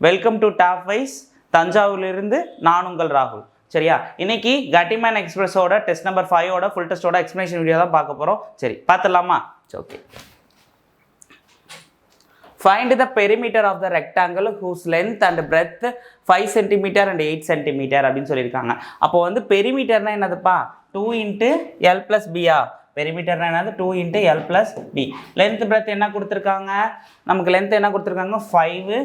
Welcome to Top Wise தஞ்சாவூர்லேருந்து நான் உங்கள் ராகுல். சரியா, இன்னைக்கு கட்டிமேன் எக்ஸ்பிரஸோட டெஸ்ட் நம்பர் 5ஓட ஃபுல் டெஸ்ட்டோட எக்ஸ்பிளேஷன் வீடியோ தான் பார்க்க போகிறோம். சரி, பார்த்துடலாமா? Okay. Find the perimeter of the rectangle whose length and breadth 5 cm and 8 cm அப்படின்னு சொல்லியிருக்காங்க. அப்போ வந்து பெரிமீட்டர்னா என்னதுப்பா? 2 × L + B. பெரிமீட்டர்னா என்னது? 2 × L + B. லென்த் பிரெத் என்ன கொடுத்துருக்காங்க? நமக்கு லென்த் என்ன கொடுத்துருக்காங்க? 5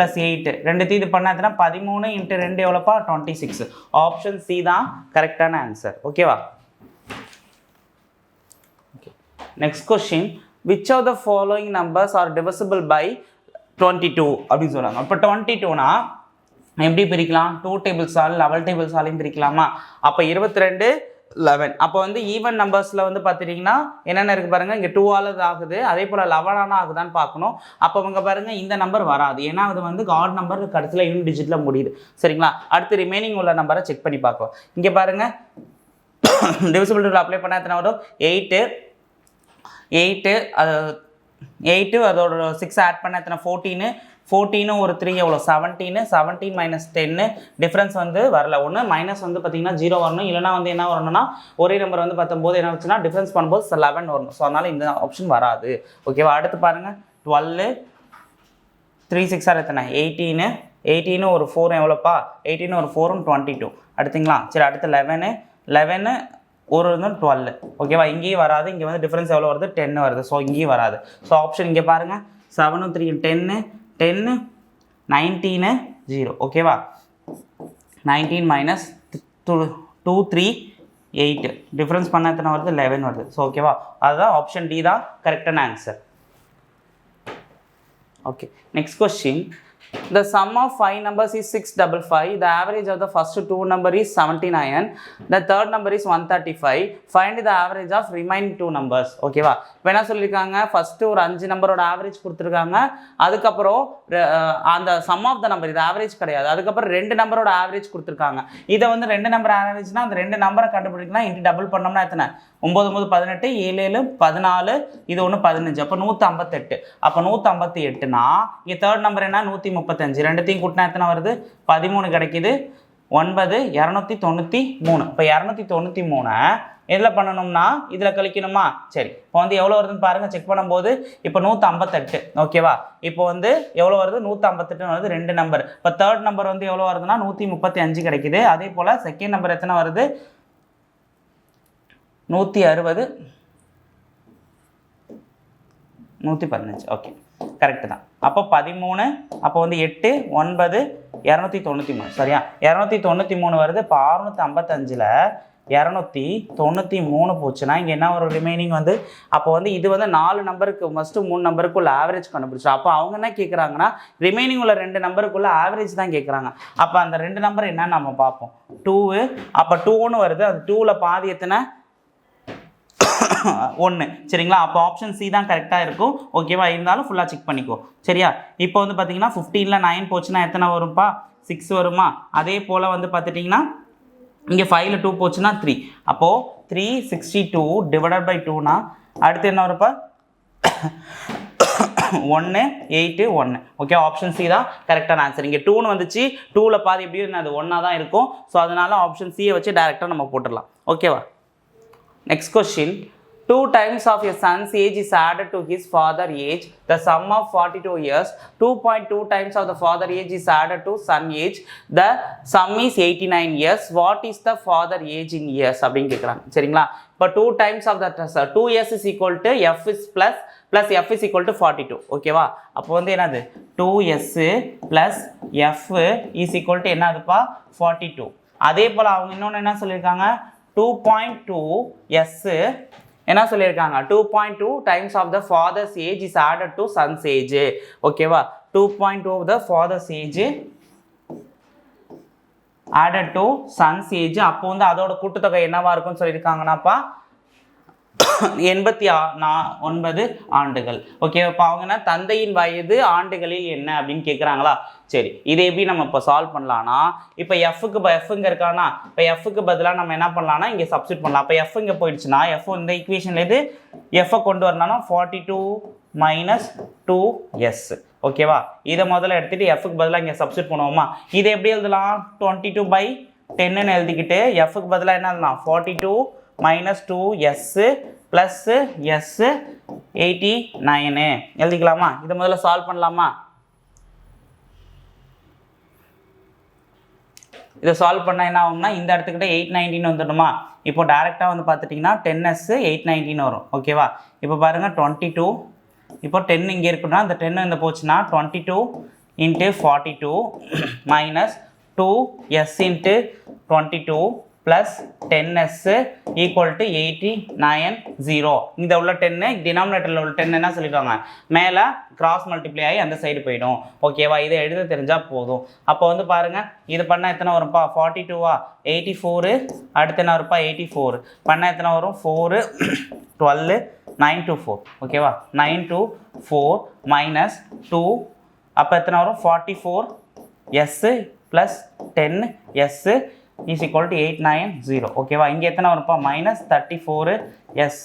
+ 8 ரெண்டுத்தையும் இது பண்ணாதுன்னா 13 × 2 எவ்வளோப்பா? 26. ஆப்ஷன் சி தான் கரெக்டான ஆன்சர். ஓகேவா? Okay. Next question, which of the following numbers are divisible by 22 அப்படின்னு சொல்கிறாங்க. இப்போ 22னா எப்படி பிரிக்கலாம்? 2 டேபிள்ஸால் 11 டேபிள்ஸாலையும் பிரிக்கலாமா? அப்போ 22 11. அப்போ வந்து ஈவன் நம்பர்ஸில் வந்து பார்த்துட்டிங்கன்னா என்னென்ன இருக்குது பாருங்கள், இங்கே 2ஆல் ஆகுது, அதே போல் 11 ஆகுதான்னு பார்க்கணும். அப்போ இங்கே பாருங்கள் இந்த நம்பர் வராது, ஏன்னா அது வந்து காட் நம்பர் கடைசியில் யூனிட் டிஜிட்டில் முடியுது. சரிங்களா, அடுத்து ரிமைனிங் உள்ள நம்பரை செக் பண்ணி பார்க்கலாம். இங்கே பாருங்கள் டிவிசிபிள் ரூல் அப்ளை பண்ணால் எத்தனை வரும்? 8 அது 8 அதோட 6 ஆட் பண்ண எத்தனை? 14 ஒரு 3 எவ்வளோ? 17 - 10 டிஃப்ரென்ஸ் வந்து வரல. ஒன்று மைனஸ் வந்து பார்த்தீங்கன்னா 0 வரணும், இல்லைனா வந்து என்ன வரணும்னா ஒரே நம்பர் வந்து பார்த்தும்போது என்ன வச்சுன்னா டிஃப்ரென்ஸ் பண்ணும்போது 11 வரணும். ஸோ அதனால் இந்த ஆப்ஷன் வராது. ஓகேவா? அடுத்து பாருங்கள் 12 3 6 எத்தனை? 18 ஒரு 4 எவ்வளோப்பா? 18 ஒரு 4 22. அடுத்துங்களா? சரி, அடுத்து 11 ஒரு 12. ஓகேவா? இங்கேயும் வராது, இங்கே வந்து டிஃப்ரென்ஸ் எவ்வளோ வருது? 10 வருது. ஸோ இங்கேயும் வராது. ஸோ ஆப்ஷன் இங்கே பாருங்கள் 7 3 10 19 0. ஓகேவா? 19 - 2 3 8 டிஃப்ரென்ஸ் பண்ண எத்தனை வருது? 11 வருது. ஸோ ஓகேவா? அதுதான் ஆப்ஷன் டி தான் கரெக்டான answer. Okay. Next question, the sum of 5 numbers is 655. The average of the first 2 number is 79. The third number is 135. Find the average of remaining 2 numbers. ஓகேவா? இப்போ என்ன சொல்லியிருக்காங்க? ஃபஸ்ட்டு ஒரு 5 நம்பரோட ஆவரேஜ் கொடுத்துருக்காங்க. அதுக்கப்புறம் அந்த சம் ஆஃப் த நம்பர், இது ஆவரேஜ் கிடையாது. அதுக்கப்புறம் 2 நம்பரோட ஆவரேஜ் கொடுத்துருக்காங்க. இதை வந்து 2 நம்பர் ஆவரேஜ்னா அந்த 2 நம்பரை கண்டுபிடிக்கலாம். இன்ட்டு டபுள் பண்ணோம்னா எத்தனை? 9 9 18 7 14 இது ஒன்று 15. அப்போ 158. அப்போ 158னா இங்கே தேர்ட் நம்பர் என்ன? 135. ரெண்டுத்தையும் கூட்டினா எத்தனை வருது? 13 கிடைக்குது. 9 293. இப்போ 293 எதில் பண்ணணும்னா இதில் கழிக்கணுமா? சரி, இப்போ வந்து எவ்வளோ வருதுன்னு பாருங்கள். செக் பண்ணும்போது இப்போ 158. ஓகேவா? இப்போ வந்து எவ்வளோ வருது? 158 வருது. 2 நம்பர். இப்போ தேர்ட் நம்பர் வந்து எவ்வளோ வருதுன்னா 135 கிடைக்குது. அதே போல் செகண்ட் நம்பர் எத்தனை வருது? 160 115. ஓகே, கரெக்டு தான். அப்போ 13, அப்போ வந்து 8 9 293. சரியா? 293 வருது. இப்போ 655ல் 293 போச்சுன்னா இங்கே என்ன ஒரு ரிமைனிங் வந்து, அப்போ வந்து இது வந்து 4 நம்பருக்கு ஃபஸ்ட்டு 3 நம்பருக்குள்ள ஆவரேஜ் கண்டுபிடிச்சோம். அப்போ அவங்க என்ன கேட்குறாங்கன்னா ரிமைனிங் உள்ள 2 நம்பருக்குள்ள ஆவரேஜ் தான் கேட்குறாங்க. அப்போ அந்த 2 நம்பர் என்னன்னு நம்ம பார்ப்போம். 2, அப்போ 2ன்னு வருது. அது 2ல் பாதி எத்தனை? 1. சரிங்களா? அப்போ ஆப்ஷன் சி தான் கரெக்டாக இருக்கும். ஓகேவா? இருந்தாலும் ஃபுல்லாக செக் பண்ணிக்கோ. சரியா? இப்போ வந்து பார்த்தீங்கன்னா 15ல் 9 போச்சுன்னா எத்தனை வரும்ப்பா? 6 வருமா? அதே போல் வந்து பார்த்துட்டிங்கன்னா இங்கே 5ல் 2 போச்சுன்னா 3. அப்போது 362 / 2னா அடுத்து என்ன வரும்ப்பா? 1 8 1. ஓகே, ஆப்ஷன் சி தான் கரெக்டான ஆன்சர். இங்கே 2ன்னு வந்துச்சு. 2ல் பாதி எப்படியும் அது 1ஆக தான் இருக்கும். ஸோ அதனால ஆப்ஷன் சியை வச்சு டேரெக்டாக நம்ம போட்டுடலாம். ஓகேவா? Next question, 2 times of your son's age is added to his father's age. The sum of 42 years. 2.2 times of the father age is added to son age. The sum is 89 years. What is the father age in years? அப்படின்னு கேட்குறாங்க. சரிங்களா? இப்போ 2 times of the 2 years is equal to f is plus f is equal to 42. ஓகேவா? அப்போ வந்து என்னது? 2s plus f is equal to என்னதுப்பா? 42. அதே போல் அவங்க இன்னொன்று என்ன சொல்லியிருக்காங்க? 2.2s என்ன சொல்லியிருக்காங்க? 2.2 times of the father's age is added to son's age. ஓகேவா? 2.2 of the father's age added to son's age. அப்போ வந்து அதோட கூட்டுத்தொகை என்னவா இருக்கும்னு சொல்லியிருக்காங்கன்னாப்பா 89 ஆண்டுகள். ஓகே, இப்போ அவங்க தந்தையின் வயது ஆண்டுகளில் என்ன அப்படின்னு கேட்குறாங்களா? சரி, இதை எப்படி நம்ம இப்போ சால்வ் பண்ணலான்னா, இப்போ எஃப்ங்க இருக்கானா, இப்போ எஃப்க்கு பதிலாக நம்ம என்ன பண்ணலாம்னா இங்கே சப்ஸ்டிட் பண்ணலாம். அப்போ எஃப் இங்கே போயிடுச்சுன்னா எஃப் இந்த ஈக்குவேஷன்லேருந்து எஃப்ஐ கொண்டு வரணும்னா 42 - 2s. ஓகேவா? இதை முதல்ல எடுத்துகிட்டு எஃப்க்கு பதிலாக இங்கே சப்ஸ்டியூட் பண்ணுவோமா? இதை எப்படி எழுதலாம்? 22/10ன்னு எழுதிக்கிட்டு எஃப்க்கு பதிலாக என்ன எழுதலாம்? 42 - 2s + s 89 எழுதிக்கலாமா? இதை முதல்ல சால்வ் பண்ணலாமா? இதை சால்வ் பண்ணால் என்ன ஆகும்னா இந்த இடத்துக்கிட்ட 819 வந்துடுமா? இப்போ டேரெக்டாக வந்து பார்த்துட்டிங்கன்னா 10s 819 வரும். ஓகேவா? இப்போ பாருங்கள் 22, இப்போ 10 இங்கே இருக்குன்னா அந்த 10 இந்த போச்சுன்னா 22 × 42 - 2s × 22 + 10s = 890. இந்த உள்ள 10 டினாமினேட்டரில் உள்ள 10 என்ன சொல்லிடுவாங்க? மேலே கிராஸ் மல்டிப்ளை ஆகி அந்த சைடு போயிடும். ஓகேவா? இதை எழுத தெரிஞ்சால் போதும். அப்போ வந்து பாருங்கள் இது பண்ணால் எத்தனை வரும்ப்பா? 42வா? 84 அடுத்து என்ன வரும்ப்பா? 84 பண்ணால் எத்தனை வரும்? 4 12 924. ஓகேவா? 924 - 2 அப்போ எத்தனை வரும்? 44s + 10s is equal to 890. ஓகேவா? இங்கே எத்தனை வரும்ப்பா? -34s.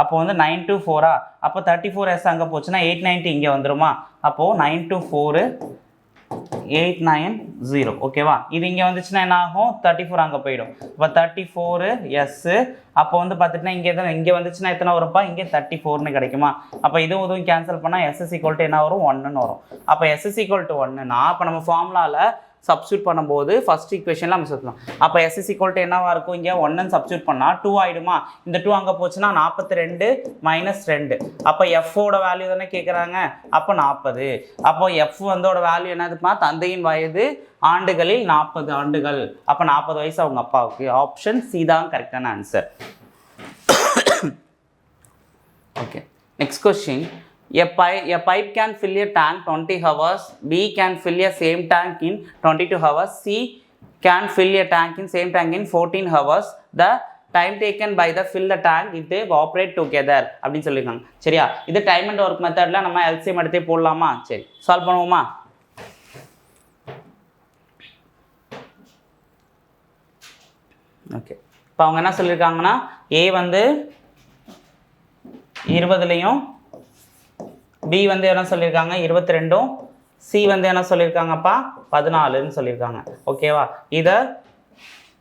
அப்போ வந்து 924ஆ? அப்போ 34s அங்கே போச்சுன்னா 890 இங்கே வந்துருமா? அப்போது 924 890. ஓகேவா? இது இங்கே வந்துச்சுன்னா என்ன ஆகும்? 34 அங்கே போயிடும். இப்போ 34s. அப்போ வந்து பார்த்துட்டுனா இங்கே வந்துச்சுன்னா எத்தனை வரும்ப்பா? இங்கே 34ன்னு கிடைக்குமா? அப்போ இதுவும் கேன்சல் பண்ணால் s = என்ன வரும்? 1ன்னு வரும். அப்போ s = 1ன்னா அப்போ நம்ம ஃபார்முலாவில் சப்ஸ்டியூட் பண்ணும்போது ஃபர்ஸ்ட் ஈக்குவேஷனில் நம்ம சொல்லலாம். அப்போ s = என்னவா இருக்கும்? இங்கே 1ன்னு சப்ஸ்டியூட் பண்ணால் 2 ஆகிடுமா? இந்த 2 அங்கே போச்சுன்னா 42 - 2. அப்போ எஃப்போட வேல்யூ தானே கேட்குறாங்க. அப்போ 40. அப்போ எஃப் வந்தோட வேல்யூ என்னதுப்பா? தந்தையின் வயது ஆண்டுகளில் 40 ஆண்டுகள். அப்போ 40 வயசு அவங்க அப்பாவுக்கு. ஆப்ஷன் சி தான் கரெக்டான answer. Okay, next question. A pipe can fill a tank 20 hours. B can fill a same tank in 22 hours. C can fill a tank in same tank in 14 hours. The time taken by the fill the tank if they operate together அப்படின்னு சொல்லியிருக்காங்க. சரியா? இது time and work மெத்தடில் நம்ம LCM எடுத்தே போடலாமா? சரி, solve பண்ணுவோமா? ஓகே, இப்போ அவங்க என்ன சொல்லியிருக்காங்கன்னா ஏ வந்து 20லையும் பி வந்து என்ன சொல்லியிருக்காங்க? 22ம் சி வந்து என்ன சொல்லியிருக்காங்கப்பா? 14ன்னு சொல்லியிருக்காங்க. ஓகேவா? இதை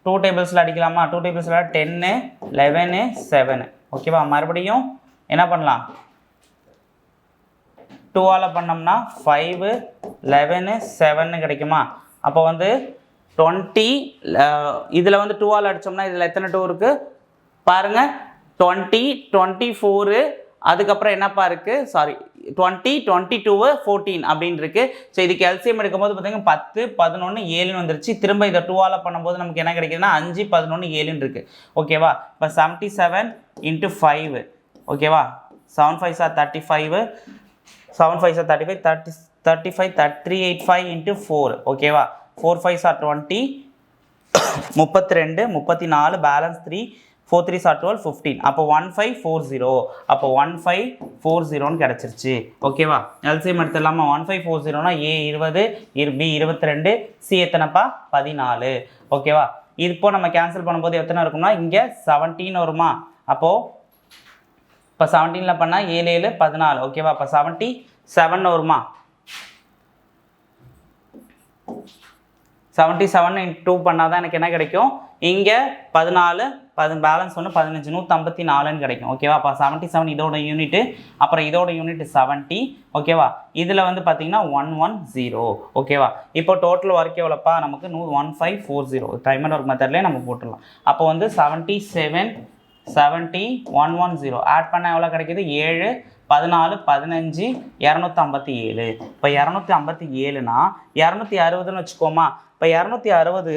2 டேபிள்ஸில் அடிக்கலாமா? 2 டேபிள்ஸில் 10 11 7. ஓகேவா? மறுபடியும் என்ன பண்ணலாம்? 2ஆல் பண்ணோம்னா 5 11 7ன்னு கிடைக்குமா? அப்போ வந்து 20 இதில் வந்து 2ஆல் அடித்தோம்னா இதில் எத்தனை 2 இருக்குது பாருங்கள்? 20 24 அதுக்கப்புறம் என்னப்பா இருக்குது? சாரி 20 22 14 அப்படின்னு இருக்குது. ஸோ இதுக்கு எல்சிஎம் எடுக்கும்போது பார்த்தீங்கன்னா 10 11 7ன்னு வந்துருச்சு. திரும்ப இதை 2ஆல் பண்ணும்போது நமக்கு என்ன கிடைக்குதுன்னா 5 11 7ன்னு இருக்குது. ஓகேவா? இப்போ 77 × 5. ஓகேவா? 7 5s are 35 7 5s are 35 35 385 × 4. ஓகேவா? 4 5s are 20 32 34 balance 3 4 3s are 12 15. அப்போ 1540. அப்போ 1540ன்னு கிடச்சிருச்சு. ஓகேவா? எல்சிஎம் எடுத்துடலாமா? 1540னா ஏ 20 பி 22 சி எத்தனைப்பா? 14. ஓகேவா? இப்போ நம்ம கேன்சல் பண்ணும்போது எத்தனை இருக்கும்னா இங்கே 17 வருமா? அப்போது இப்போ 17ல் பண்ணால் 7 7 14. ஓகேவா? இப்போ 77 வருமா? 77 × 2 பண்ணால் தான் எனக்கு என்ன கிடைக்கும்? இங்கே 14 பேலன்ஸ் ஒன்று 15 154ன்னு கிடைக்கும். ஓகேவா? அப்போ 77 இதோட யூனிட்டு, அப்புறம் இதோட யூனிட் 70. ஓகேவா? இதில் வந்து பார்த்தீங்கன்னா 110. ஓகேவா? இப்போ டோட்டல் ஒர்க் எவ்வளோப்பா? நமக்கு 1540. டைம் அண்ட் ஒர்க் மெத்தட்லேயே நம்ம போட்டுடலாம். அப்போ வந்து 77 70 110 ஆட் பண்ணால் எவ்வளோ கிடைக்கிது? 7 14 15 257. இப்போ 257னா 260ன்னு வச்சுக்கோமா? இப்போ 260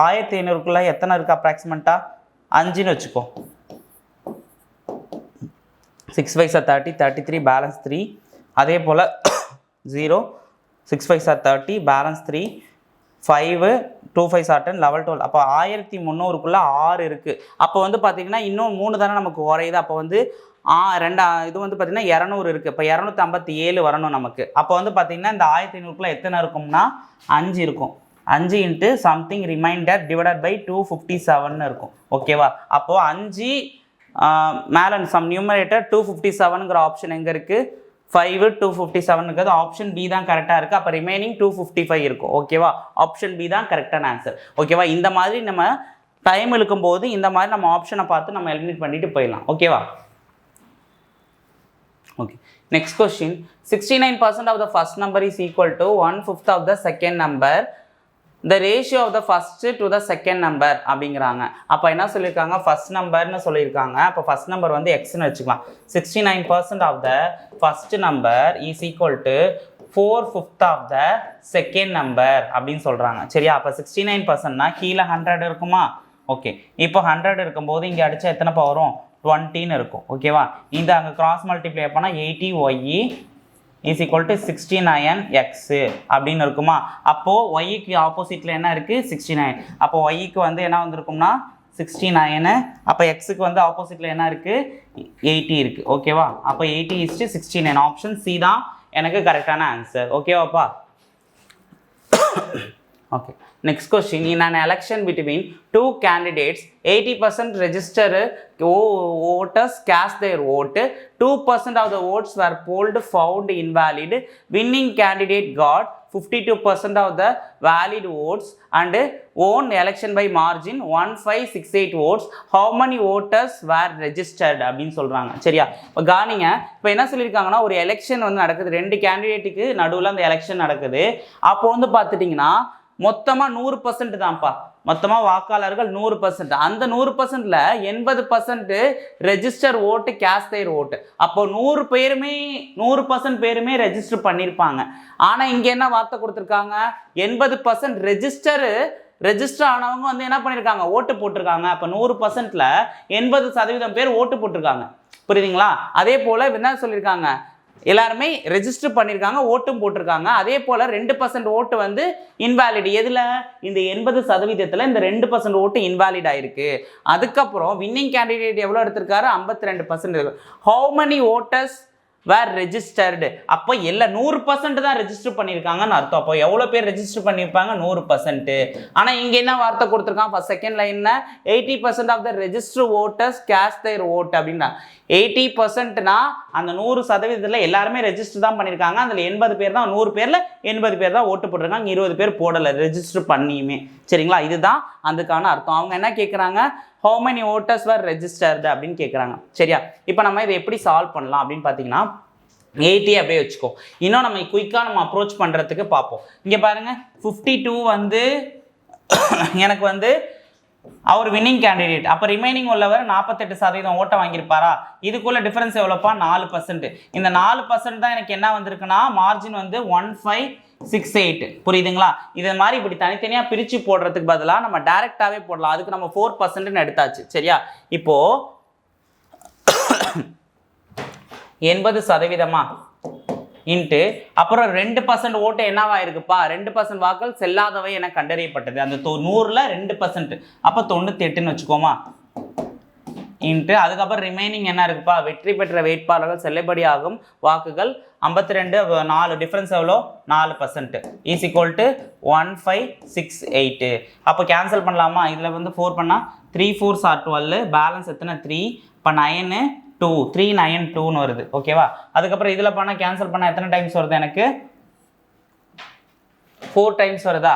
1500க்குள்ளே எத்தனை இருக்குது அப்ராக்சிமேட்டாக? 5ன்னு வச்சுக்கோ. 6 5s are 30 33 பேலன்ஸ் 3. அதே போல் 0 6 5s are 30 balance 3 5 2 5s are 10 11 12. அப்போ 1300க்குள்ளே 6 இருக்குது. அப்போ வந்து பார்த்திங்கன்னா இன்னும் 3 தானே நமக்கு குறையுது. அப்போ வந்து இது வந்து பார்த்திங்கன்னா 200 இருக்குது. இப்போ 257 வரணும் நமக்கு. அப்போ வந்து பார்த்திங்கன்னா இந்த 1500க்குள்ளே எத்தனை இருக்கும்னா 5 இருக்கும். 5 × சம்திங் ரிமைண்டர் டிவைடட் பை 257ன்னு இருக்கும். ஓகேவா? அப்போது 5 மேலே சம் நியூமரேட்டர் 257ங்கிற ஆப்ஷன் எங்கே இருக்குது? 5 257 இருக்குது. ஆப்ஷன் பி தான் கரெக்டாக இருக்குது. அப்போ ரிமைனிங் 255 இருக்கும். ஓகேவா, ஆப்ஷன் பி தான் கரெக்டான ஆன்சர். ஓகேவா, இந்த மாதிரி நம்ம டைம் இருக்கும்போது இந்த மாதிரி நம்ம ஆப்ஷனை பார்த்து நம்ம எலிமினேட் பண்ணிட்டு போயிடலாம். ஓகேவா, okay. Next question, 69% of the first number is equal to 1/5 of the second number. The ratio of the first to the second number அப்படிங்கிறாங்க. அப்போ என்ன சொல்லியிருக்காங்க, ஃபர்ஸ்ட் நம்பர்னு சொல்லியிருக்காங்க. அப்போ ஃபர்ஸ்ட் நம்பர் வந்து எக்ஸ்ன்னு வச்சுக்கலாம். 69% of the first number is equal to 4/5 of the second number அப்படின்னு சொல்கிறாங்க. சரியா, அப்போ 69%னா கீழே 100 இருக்குமா? ஓகே, இப்போ 100 இருக்கும்போது இங்கே அடித்தா எத்தனை வரும்? 20ன்னு இருக்கும். ஓகேவா, இந்த அங்கே கிராஸ் மல்டிப்ளை பண்ணால் 80y is equal to 69x அப்படின்னு இருக்குமா? அப்போது ஒய்க்கு ஆப்போசிட்டில் என்ன இருக்குது? 69. அப்போ ஒய்க்கு வந்து என்ன வந்திருக்கும்னா 69. அப்போ எக்ஸுக்கு வந்து ஆப்போசிட்டில் என்ன இருக்குது? 80 இருக்குது. ஓகேவா, அப்போ 80:69. ஆப்ஷன் சி தான் எனக்கு கரெக்டான answer. ஓகேவாப்பா, okay. Next question, in an election between two candidates, 80% registered voters cast their vote, 2% of the votes were polled found invalid, winning candidate got 52% of the valid votes and won election by margin 1568 votes. How many voters were registered அப்படின்னு சொல்கிறாங்க. சரியா, இப்போ காணிங்க, இப்போ என்ன சொல்லியிருக்காங்கன்னா, ஒரு election வந்து நடக்குது, 2 கேண்டிடேட்டுக்கு நடுவில் அந்த எலெக்ஷன் நடக்குது. அப்போ வந்து பார்த்துட்டிங்கன்னா மொத்தமாக 100% தான்ப்பா, மொத்தமாக வாக்காளர்கள் 100%. அந்த 100%ல் 80% ரெஜிஸ்டர் ஓட்டு கேஸ்டர் ஓட்டு. அப்போ 100% பேருமே ரெஜிஸ்டர் பண்ணியிருப்பாங்க. ஆனால் இங்கே என்ன வார்த்தை கொடுத்துருக்காங்க, 80% ரெஜிஸ்டர் ஆனவங்க வந்து என்ன பண்ணியிருக்காங்க, ஓட்டு போட்டிருக்காங்க. அப்போ 100%ல் 80% பேர் ஓட்டு போட்டிருக்காங்க. புரியுதுங்களா? அதே போல் என்ன சொல்லியிருக்காங்க, எல்லாருமே ரெஜிஸ்டர் பண்ணியிருக்காங்க, ஓட்டும் போட்டிருக்காங்க. அதே போல் 2% ஓட்டு வந்து இன்வாலிட். எதில்? இந்த 80%ல் இந்த 2% ஓட்டு இன்வாலிட் ஆயிருக்கு. அதுக்கப்புறம் வின்னிங் கேண்டிடேட் எவ்வளோ எடுத்திருக்காரு? 52%. How many voters were registered? அப்போ எல்லாம் 100% தான் ரெஜிஸ்டர் பண்ணியிருக்காங்கன்னு அர்த்தம். அப்போ எவ்வளோ பேர் ரெஜிஸ்டர் பண்ணியிருப்பாங்க? 100%. ஆனால் இங்கே என்ன வார்த்தை கொடுத்துருக்கான், ஃபர்ஸ்ட் செகண்ட் லைனில் 80% of the register voters cast their vote அப்படின்னா 80%னா அந்த 100%ல் எல்லாருமே ரெஜிஸ்டர் தான் பண்ணியிருக்காங்க. அதில் 80 பேர் தான், 100 பேரில் 80 பேர் தான் ஓட்டு போட்டிருக்காங்க, 20 பேர் போடலை ரெஜிஸ்டர் பண்ணியுமே. சரிங்களா, இதுதான் அதுக்கான அர்த்தம். அவங்க என்ன கேட்குறாங்க, how many voters were registered அப்படின்னு கேட்குறாங்க. சரியா, இப்போ நம்ம இதை எப்படி சால்வ் பண்ணலாம் அப்படின்னு பார்த்தீங்கன்னா 80 அப்படியே வச்சுக்கோ. இன்னும் நம்ம குயிக்காக நம்ம அப்ரோச் பண்ணுறதுக்கு பார்ப்போம். இங்கே பாருங்கள், 52 வந்து எனக்கு வந்து அவர் வின்னிங் கேண்டிடேட். அப்போ ரிமைனிங் உள்ளவர் 48% ஓட்டை வாங்கியிருப்பாரா? இதுக்குள்ள டிஃபரன்ஸ் எவ்வளோப்பா? 4%. இந்த 4% தான் எனக்கு என்ன வந்திருக்குன்னா மார்ஜின் வந்து 1568. புரியுதுங்களா? இதை மாதிரி இப்படி தனித்தனியாக பிரித்து போடுறதுக்கு பதிலாக நம்ம டைரெக்டாகவே போடலாம். அதுக்கு நம்ம 4%ன்னு எடுத்தாச்சு. சரியா, இப்போது 80% இன்ட்டு அப்புறம் 2% ஓட்டு என்னவா இருக்குப்பா? 2% வாக்கள் செல்லாதவை என கண்டறியப்பட்டது. அந்த 100ல் 2%, அப்போ 98ன்னு வச்சுக்கோமா. இன்ட்டு அதுக்கப்புறம் ரிமைனிங் என்ன இருக்குப்பா? வெற்றி பெற்ற வேட்பாளர்கள் செல்லுபடியாகும் வாக்குகள் 52, 4 டிஃப்ரென்ஸ் எவ்வளோ? 4%. Is equal to 1568. அப்போ கேன்சல் பண்ணலாமா? இதில் வந்து 4 பண்ணால் 3 4s are 12, பேலன்ஸ் எத்தனை? 3. இப்போ 9 2 392ன்னு வருது. ஓகேவா, அதுக்கப்புறம் இதில் பண்ணால் கேன்சல் பண்ணால் எத்தனை டைம்ஸ் வருது? எனக்கு 4 டைம்ஸ் வருதா?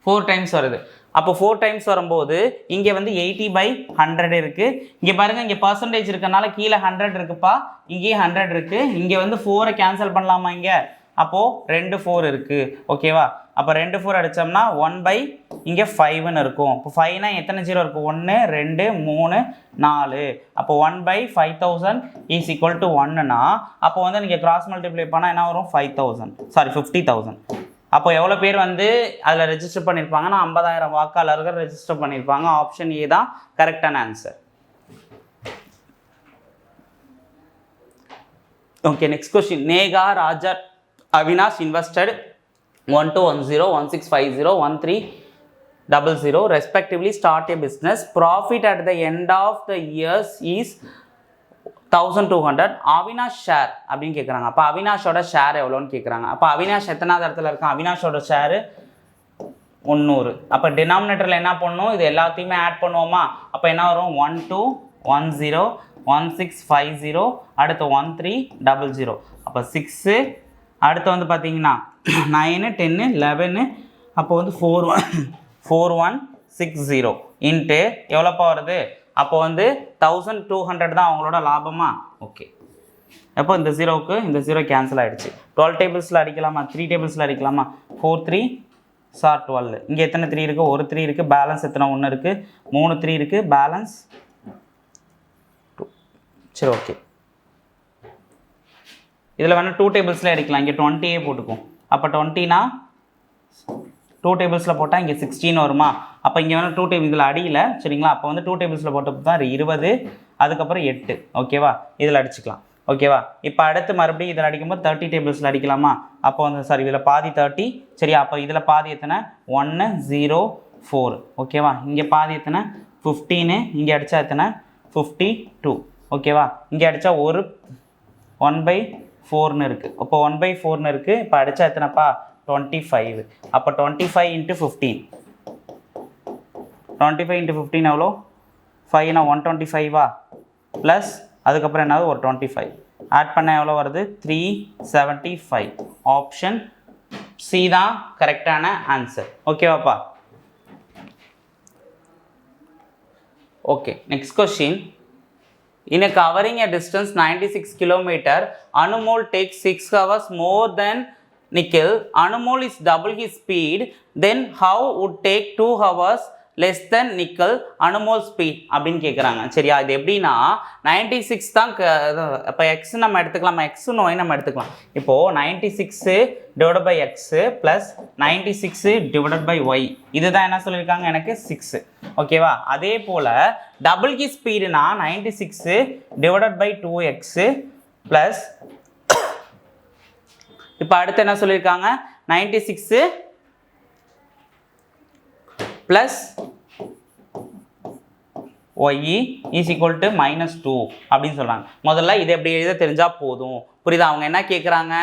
4 டைம்ஸ் வருது. அப்போ 4 டைம்ஸ் வரும்போது இங்கே வந்து 80/100 இருக்குது. இங்கே பாருங்கள், இங்கே பர்சன்டேஜ் இருக்கனால கீழே 100 இருக்குப்பா, இங்கேயும் 100 இருக்குது. இங்கே வந்து 4 கேன்சல் பண்ணலாமா? இங்கே அப்போது 2 4 இருக்குது. ஓகேவா, அப்போ 2 4 அடித்தோம்னா 1/, இங்கே 5ன்னு இருக்கும். இப்போ 5னா எத்தனை 0 இருக்கும்? 1 2 3 4. அப்போ 1/5000 இஸ் ஈக்குவல் டு 1னா அப்போ வந்து நீங்கள் கிராஸ் மல்டிப்ளை பண்ணால் என்ன வரும்? 50,000. அப்போ எவ்வளோ பேர் வந்து அதில் ரெஜிஸ்டர் பண்ணியிருப்பாங்கன்னா 50,000 வாக்காளர்கள் ரெஜிஸ்டர் பண்ணியிருப்பாங்க. ஆப்ஷன் ஏ தான் கரெக்டான answer. Okay, next question. Neha, Raja, Avinash invested 1210, 1650, 1300 respectively start a business. Profit at the end of the years is 1200. Avinash share அப்படின்னு கேட்குறாங்க. அப்போ அவினாஷோட ஷேர் எவ்வளோன்னு கேட்குறாங்க. அப்போ அவினாஷ் எத்தனாவது இடத்துல இருக்கான்? அவினாஷோட ஷேரு 300. அப்போ டினாமினேட்டரில் என்ன பண்ணணும்? இது எல்லாத்தையுமே ஆட் பண்ணுவோமா? அப்போ என்ன வரும்? 1 2 10 1650 அடுத்து 1300 அப்போ 6 அடுத்து வந்து பார்த்தீங்கன்னா 9 10 11 அப்போ வந்து 4160 இன்ட்டு எவ்வளோப்பா வருது அப்போ வந்து 1200 தான் அவங்களோட லாபமா ஓகே அப்போ இந்த ஜீரோவுக்கு இந்த ஜீரோ கேன்சல் ஆகிடுச்சு 12 டேபிள்ஸில் அடிக்கலாமா 3 டேபிள்ஸில் அடிக்கலாமா 4 3 சார் 12 இங்கே எத்தனை 3 இருக்குது ஒரு 3 இருக்குது பேலன்ஸ் எத்தனை 1 இருக்குது 3 3 இருக்குது பேலன்ஸ் 2 சரி ஓகே இதில் வேணால் 2 டேபிள்ஸில் அடிக்கலாம் இங்கே 20 போட்டுக்கும் அப்போ 20னா 2 டேபிள்ஸில் போட்டால் இங்கே 16 வருமா அப்போ இங்கே வேணால் 2 டேபிள் இதில் அடியில் சரிங்களா அப்போ வந்து 2 டேபிள்ஸில் போட்டப்போ தான் 20 அதுக்கப்புறம் 8 ஓகேவா இதில் அடிச்சுக்கலாம் ஓகேவா இப்போ அடுத்து மறுபடியும் இதில் அடிக்கும்போது 30 டேபிள்ஸில் அடிக்கலாமா அப்போ வந்து சாரி இதில் பாதி 30 சரி அப்போ இதில் பாதி எத்தனை 104 ஓகேவா இங்கே பாதி எத்தனை 15 இங்கே அடித்தா எத்தனை 52 ஓகேவா இங்கே அடித்தா ஒரு 1/4ன்னு இருக்குது அப்போ 1/4ன்னு இருக்குது இப்போ அடித்தா எத்தனைப்பா 25 அப்போ 25 × 15 எவ்வளோ 5னா 125வா ப்ளஸ் அதுக்கப்புறம் என்னது ஒரு 25 ஆட் பண்ண எவ்வளோ வருது 375 ஆப்ஷன் சி தான் கரெக்டான ஆன்சர் ஓகேவாப்பா okay next question in a covering a distance 96 km Anmol takes 6 hours more than Nikhil. Anmol is double his speed, then how would take 2 hours less than Nikhil Anmol speed அப்படின்னு கேட்குறாங்க சரியா இது எப்படின்னா 96 தான் இப்போ X நம்ம எடுத்துக்கலாம் எக்ஸுன்னு Y நம்ம எடுத்துக்கலாம் இப்போது 96 divide by X plus 96 divide by Y இதுதான் என்ன சொல்லியிருக்காங்க எனக்கு 6 ஓகேவா அதே போல் double Ki ஸ்பீடுனா 96 divide by 2x plus இப்போ அடுத்து என்ன சொல்லியிருக்காங்க 96 plus y is equal to -2 அப்படின்னு சொல்கிறாங்க முதல்ல இது எப்படி எழுத தெரிஞ்சால் போதும் புரியுதா அவங்க என்ன கேட்குறாங்க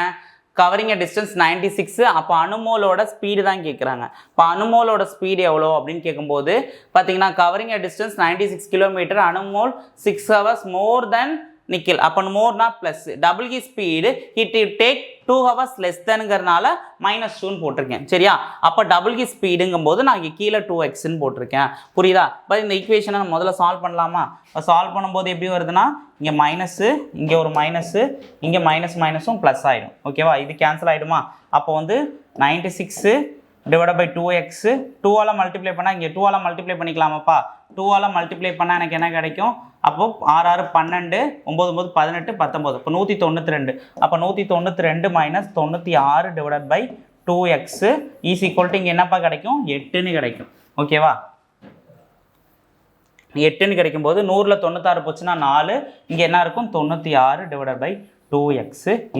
கவரிங் அ டிஸ்டன்ஸ் 96 அப்போ அனுமோலோட ஸ்பீடு தான் கேட்குறாங்க இப்போ அனுமோலோட ஸ்பீடு எவ்வளோ அப்படின்னு கேட்கும்போது பார்த்தீங்கன்னா covering a distance 96 kilometre Anmol 6 hours more than Nikhil அப்போ மோர்னா ப்ளஸ் டபுள் கி speed it take 2 hours less தேனுங்கிறதுனால -2ன்னு போட்டிருக்கேன் சரியா அப்போ டபுள் கி ஸ்பீடுங்கும்போது நான் இங்கே கீழே 2xன்னு போட்டிருக்கேன் புரியுதா இப்போ இந்த ஈக்குவேஷனை நான் முதல்ல சால்வ் பண்ணலாமா இப்போ சால்வ் பண்ணும்போது எப்படி வருதுன்னா இங்கே மைனஸு இங்கே ஒரு மைனஸு இங்கே மைனஸும் ப்ளஸ் ஆகிடும் ஓகேவா இது கேன்சல் ஆகிடுமா அப்போ வந்து 96 டிவைட் பை 2x 2ஆல் மல்டிப்ளை பண்ணால் இங்கே 2ஆல் மல்டிப்ளை பண்ணிக்கலாமாப்பா 2ஆல் மல்டிப்ளை பண்ணால் எனக்கு என்ன கிடைக்கும் அப்போது 6 6 12 9 9 18 19 இப்போ 192 அப்போ 192 minus 96 divide by 2x is equal to இங்கே என்னப்பா கிடைக்கும் 8ன்னு கிடைக்கும் ஓகேவா 8ன்னு கிடைக்கும்போது 100ல் 96 போச்சுன்னா 4 இங்கே என்ன இருக்கும் 96 divide by 2x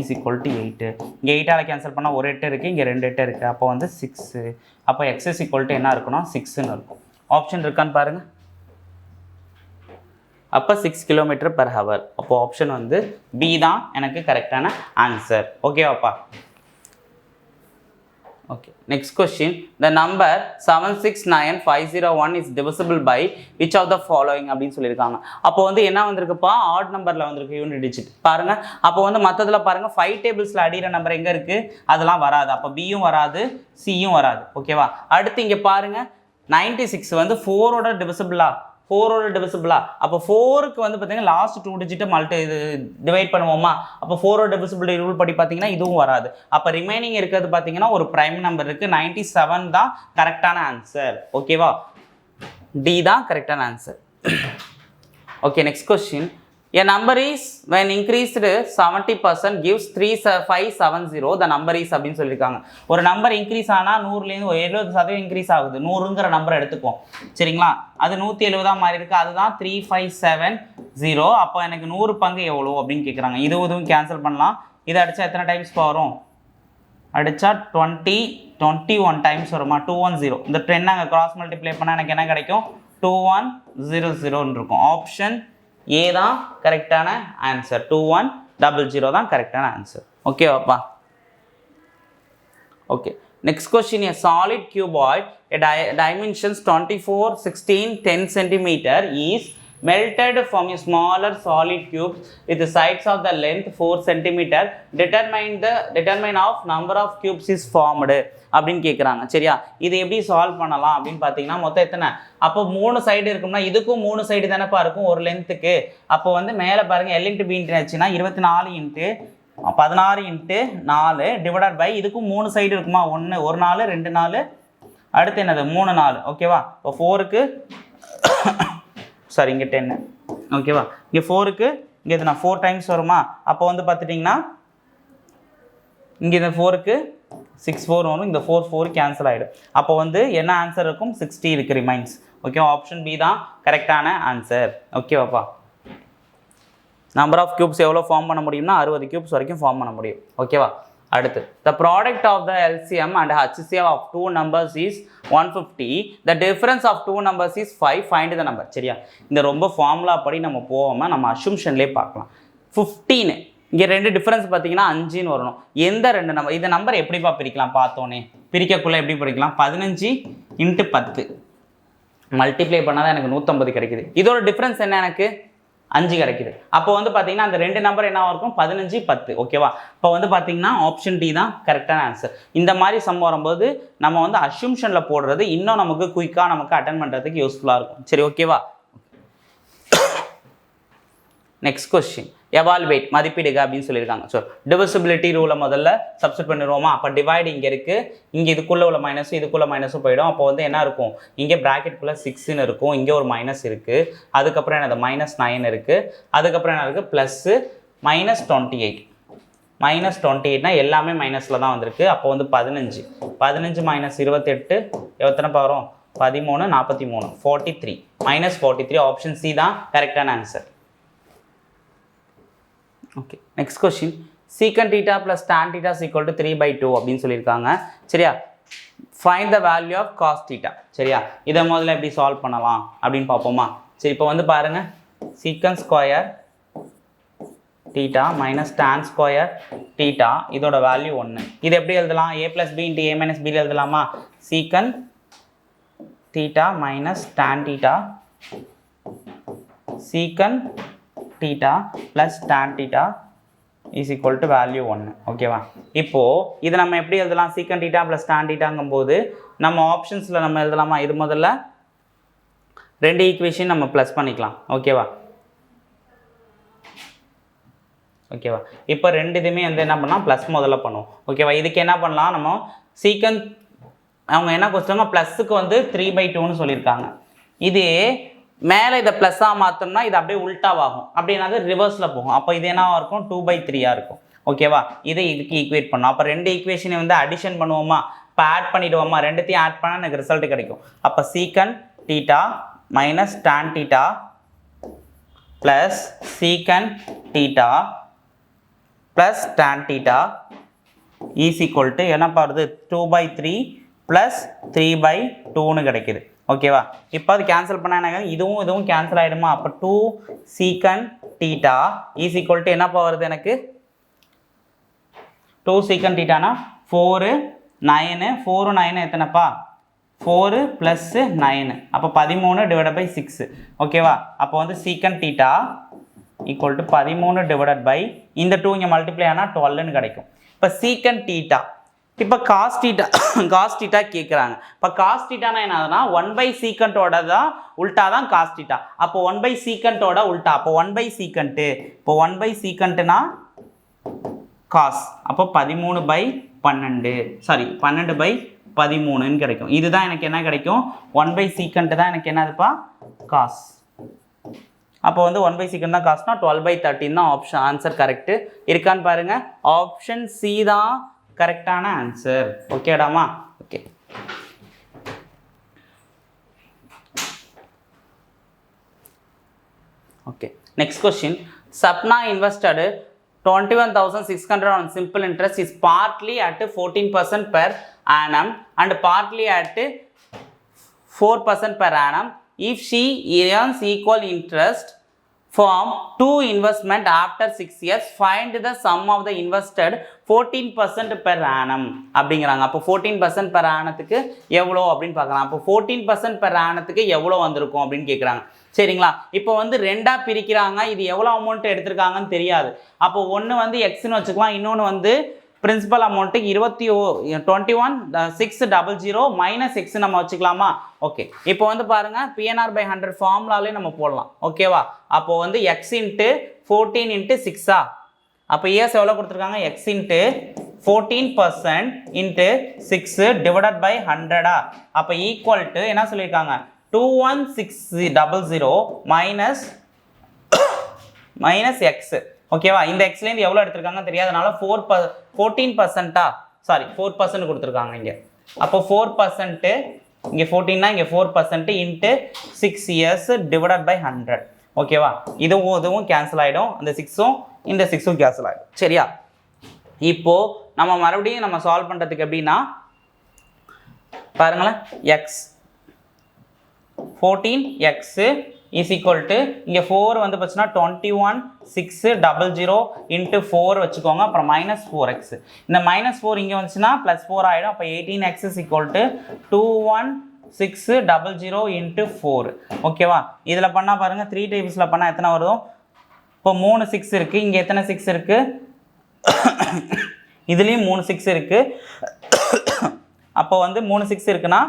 is equal to 8 இங்கே 8ஆல் கேன்சல் பண்ணால் ஒரு 8 இருக்குது இங்கே 2 8 இருக்குது அப்போ வந்து 6 அப்போ x இஸ் ஈக்குவல் டு என்ன இருக்குன்னா 6ன்னு இருக்கும் ஆப்ஷன் இருக்கான்னு பாருங்கள் அப்போ 6 km/h அப்போ ஆப்ஷன் வந்து பி தான் எனக்கு கரெக்டான answer ஓகேவாப்பா okay next question the number 769501 is divisible by which of the following அப்படின்னு சொல்லியிருக்காங்க அப்போ வந்து என்ன வந்திருக்குப்பா ஆட் நம்பரில் வந்திருக்கு யூனிட் டிஜிட் பாருங்க அப்போ வந்து மற்றதில் பாருங்க 5 டேபிள்ஸில் அடிக்கிற நம்பர் எங்கே இருக்குது அதெல்லாம் வராது அப்போ பியும் வராது சியும் வராது ஓகேவா அடுத்து இங்கே பாருங்க 96 வந்து 4ஓட டிவிசிபிளா 4ஓட டிவிசிபிளா அப்போ 4க்கு வந்து பார்த்தீங்கன்னா லாஸ்ட் 2 டிஜிட்டை டிவைட் பண்ணுவோமா அப்போ 4ஓட டிவிசிபிலிட்டி ரூல் படி பார்த்தீங்கன்னா இதுவும் வராது அப்போ ரிமைனிங் இருக்கிறது பார்த்தீங்கன்னா ஒரு ப்ரைம் நம்பர் இருக்குது 97 தான் கரெக்டான ஆன்சர் ஓகேவா டி தான் கரெக்டான answer okay next question a number is when increased 70% gives 3570 the number is அப்படின்னு சொல்லியிருக்காங்க ஒரு நம்பர் இன்க்ரீஸ் ஆனால் 100லேருந்து 70% இன்க்ரீஸ் ஆகுது 100ங்கிற நம்பர் எடுத்துக்குவோம் சரிங்களா அது 170 மாறி இருக்கு அதுதான் 3570 அப்போ எனக்கு 100 பங்கு எவ்வளோ அப்படின்னு கேட்குறாங்க இதுவும் கேன்சல் பண்ணலாம் இதை அடித்தா எத்தனை டைம்ஸ் வரும் அடித்தா 21 டைம்ஸ் வருமா 210 இந்த 10 நாங்கள் கிராஸ் மல்டிப்ளை பண்ணால் எனக்கு என்ன கிடைக்கும் 2100 இருக்கும் ஆப்ஷன் ஏ தான் கரெக்டான ஆன்சர் 2100 தான் கரெக்டான ஆன்சர் ஓகேவாப்பா okay next question a solid cuboid a dimensions 24 16 10 cm is melted from a smaller solid cubes with the sides of the length 4 cm. Determine of number of cubes is formed அப்படின்னு கேட்குறாங்க. சரியா, இது எப்படி solve பண்ணலாம் அப்படின்னு பார்த்தீங்கன்னா மொத்தம் எத்தனை, அப்போ 3 சைடு இருக்கும்னா இதுக்கும் 3 சைடு தானேப்பா இருக்கும் ஒரு லென்த்துக்கு. அப்போ வந்து மேலே பாருங்கள் L × B ஆச்சுன்னா 24 × 16 × 4 டிவைடட் பை இதுக்கும் 3 சைடு இருக்குமா, 1 4 2 4 அடுத்து என்னது 3 4. ஓகேவா, இப்போ 4க்கு சாரி இங்கே 10. ஓகேவா, இங்கே 4க்கு இங்கே எதுனா 4 டைம்ஸ் வருமா, அப்போ வந்து பார்த்துட்டிங்கன்னா இங்கே இந்த 4க்கு 6 4 வரும், இந்த 4 4 கேன்சல் ஆகிடும். அப்போ வந்து என்ன ஆன்சர் இருக்கும், 60 இருக்குது ரிமைன்ஸ். ஓகேவா, ஆப்ஷன் பி தான் கரெக்டான ஆன்சர். ஓகேவாப்பா, நம்பர் ஆஃப் கியூப்ஸ் எவ்வளோ ஃபார்ம் பண்ண முடியும்னா 60 கியூப்ஸ் வரைக்கும் ஃபார்ம் பண்ண முடியும். ஓகேவா, அடுத்து the product of the LCM and HCF of two numbers is 150. The difference of two numbers is 5. Find the number. சரியா, இந்த ரொம்ப ஃபார்முலா படி நம்ம போகாமல் நம்ம அசம்ஷன்லேயே பார்க்கலாம். 15 இங்கே 2 டிஃப்ரென்ஸ் பார்த்தீங்கன்னா 5ன்னு வரணும். எந்த 2 நம்பர், இந்த நம்பர் எப்படிப்பா பிரிக்கலாம், பார்த்தோன்னே பிரிக்கக்குள்ளே எப்படி பிரிக்கலாம், 15 × 10 மல்டிப்ளை பண்ணால் தான் எனக்கு 150 கிடைக்குது. இதோட டிஃப்ரென்ஸ் என்ன, எனக்கு 5 கிடைக்குது. அப்போ வந்து பார்த்தீங்கன்னா அந்த 2 நம்பர் என்ன இருக்கும், 15 10. ஓகேவா, இப்போ வந்து பார்த்தீங்கன்னா ஆப்ஷன் டி தான் கரெக்டான ஆன்சர். இந்த மாதிரி சம் வரும்போது நம்ம வந்து அசம்ஷனில் போடுறது இன்னும் நமக்கு குயிக்காக நமக்கு அட்டன் பண்ணுறதுக்கு யூஸ்ஃபுல்லாக இருக்கும். சரி, ஓகேவா. நெக்ஸ்ட் கொஸ்டின், எவால்வேட் மதிப்பீடுக அப்படின்னு சொல்லியிருக்காங்க. ஸோ டிவிசிபிலிட்டி ரூலை முதல்ல சப்ஸ்டிட் பண்ணிடுவோமா. அப்போ டிவைடு இங்கே இருக்குது, இங்கே இதுக்குள்ளே உள்ள மைனஸும் இதுக்குள்ளே மைனஸும் போயிடும். அப்போ வந்து என்ன இருக்கும், இங்கே ப்ராக்கெட்டுக்குள்ளே 6ன்னு இருக்கும், இங்கே ஒரு மைனஸ் இருக்குது, அதுக்கப்புறம் என்னது -9 இருக்குது, அதுக்கப்புறம் என்ன இருக்குது ப்ளஸ்ஸு -28. -28னா எல்லாமே மைனஸில் தான் வந்திருக்கு. அப்போ வந்து 15 -28 எத்தனை வரும், 13 43 43 -43. ஆப்ஷன் சி தான் கரெக்டான answer. Okay, next question, secant theta plus tan theta is equal to 3/2 அப்படின்னு சொல்லியிருக்காங்க. சரியா, find the value of cos theta. சரியா, இதை முதல்ல எப்படி சால்வ் பண்ணலாம் அப்படின்னு பார்ப்போமா. சரி, இப்போ வந்து பாருங்க, secant square theta minus tan square theta, இதோட வேல்யூ 1. இது எப்படி எழுதலாம், a + b × a - b எழுதலாமா. secant theta minus tan theta secant theta plus tan theta is equal to value 1. ஓகேவா, இப்போது இது நம்ம எப்படி எழுதலாம், secant theta plus tan thetaங்கும் போது நம்ம ஆப்ஷன்ஸில் நம்ம எழுதலாமா. இது முதல்ல 2 ஈக்குவேஷன் நம்ம ப்ளஸ் பண்ணிக்கலாம். ஓகேவா, இப்போ 2 இதுவுமே வந்து என்ன பண்ணலாம், ப்ளஸ் முதல்ல பண்ணுவோம். ஓகேவா, இதுக்கு என்ன பண்ணலாம், நம்ம secant அவங்க என்ன கொடுத்தாங்க, ப்ளஸுக்கு வந்து 3/2ன்னு சொல்லியிருக்காங்க. இது மேலே இதை ப்ளஸ்ஸாக மாற்றோம்னா இது அப்படியே உல்ட்டாவாகும், அப்படின்னா ரிவர்ஸில் போகும். அப்போ இது என்ன இருக்கும், 2/3 இருக்கும். ஓகேவா, இதை இதுக்கு ஈக்குவேட் பண்ணோம். அப்போ 2 ஈக்குவேஷனை வந்து அடிஷன் பண்ணுவோமா, இப்போ ஆட் பண்ணிவிடுவோமா, 2த்தையும் ஆட் பண்ணால் எனக்கு ரிசல்ட் கிடைக்கும். அப்போ secant theta minus tan theta plus secant theta plus tan theta is equal to என்ன பாருது, 2/3 ப்ளஸ் 3/2ன்னு கிடைக்குது. ஓகேவா, இப்போ அது கேன்சல் பண்ணால் என்ன, இதுவும் கேன்சல் ஆகிடுமா. அப்போ 2 secant theta is equal to என்னப்பா வருது எனக்கு, 2 secant thetaனா 4 9 4 9 எத்தனைப்பா, 4 + 9 அப்போ 13 டிவைடட் பை 6. ஓகேவா, அப்போ வந்து secant theta equal to 13 divided by இந்த 2 இங்கே மல்டிப்ளை ஆனால் 12ன்னு கிடைக்கும். இப்போ secant theta, இப்போ காஸ் தீட்டா கேட்குறாங்க. இப்போ காஸ் தீட்டானா என்னதுன்னா 1/secantோட தான் உல்ட்டா தான் காஸ் தீட்டா. அப்போ 1/secantோட உல்ட்டா, அப்போ 1/secant, இப்போ 1/secantனா காஸ், அப்போ 13/12 சாரி 12/13ன்னு கிடைக்கும். இதுதான் எனக்கு என்ன கிடைக்கும், 1/secant தான் எனக்கு என்னதுப்பா காஸ். அப்போ வந்து 1/secant தான் காசுனா 12/13 தான் ஆப்ஷன் ஆன்சர் கரெக்டு. இருக்கான்னு பாருங்க, ஆப்ஷன் சி தான் கரெக்டான ஆன்சர். ஓகேடாமா. Okay, okay next question, Sapna invested 21,600 on simple interest is partly at 14% per annum and partly at 4% per annum. If she earns equal interest Form 2 investment after 6 years. Find the sum of the invested 14% per annum அப்படிங்கிறாங்க. அப்போ 14% per annத்துக்கு எவ்வளோ அப்படின்னு பார்க்கலாம். அப்போ 14% per annத்துக்கு எவ்வளோ வந்திருக்கும் அப்படின்னு கேட்குறாங்க. சரிங்களா? இப்போ வந்து ரெண்டாக பிரிக்கிறாங்க. இது எவ்வளோ அமௌண்ட் எடுத்திருக்காங்கன்னு தெரியாது. அப்போ ஒன்று வந்து எக்ஸ்ன்னு வச்சுக்கலாம், இன்னொன்று வந்து பிரின்சிபல் அமௌண்ட்டு 21,600 மைனஸ் எக்ஸ் நம்ம வச்சுக்கலாமா? ஓகே, இப்போ வந்து பாருங்கள் PNR by 100 ஃபார்முலாலே நம்ம போடலாம். ஓகேவா? அப்போ வந்து எக்ஸ் இன்ட்டு 14 இன்ட்டு 6ஆ, அப்போ இயர்ஸ் எவ்வளோ கொடுத்துருக்காங்க? X into 14% into 6 divided by 100ஆ, அப்போ ஈக்குவல் டு என்ன சொல்லியிருக்காங்க? 21,600 மைனஸ் எக்ஸ். ஓகேவா? இந்த எக்ஸ்லேருந்து எவ்வளோ எடுத்திருக்காங்க தெரியாதனால 14%, சாரி 4% கொடுத்துருக்காங்க இங்கே. அப்போ 4%, இங்கே 14னா இங்கே 4% இன்ட்டு 6 இயர்ஸ் டிவைடட் பை 100. ஓகேவா? இதுவும் கேன்சல் ஆகிடும், அந்த 6ம் இந்த 6ம் கேன்சல் ஆகிடும். சரியா? இப்போது நம்ம மறுபடியும் நம்ம சால்வ் பண்ணுறதுக்கு எப்படின்னா பாருங்களேன், X 14x is equal to இங்கே 4 வந்து பார்த்தீங்கன்னா 21,600 இன்ட்டு 4 வச்சுக்கோங்க, அப்புறம் மைனஸ் 4x. இந்த மைனஸ் 4 இங்கே வந்துச்சுன்னா ப்ளஸ் 4 ஆகிடும். அப்போ 18x is equal to 21,600 into 4. ஓகேவா? இதில் பண்ணால் பாருங்கள், 3 டேபிள்ஸில் பண்ணால் எத்தனை வருதும்? இப்போ 3 6 இருக்குது, இங்கே எத்தனை 6 இருக்குது? இதுலேயும் 3 6 இருக்குது. அப்போ வந்து 3 6 இருக்குன்னா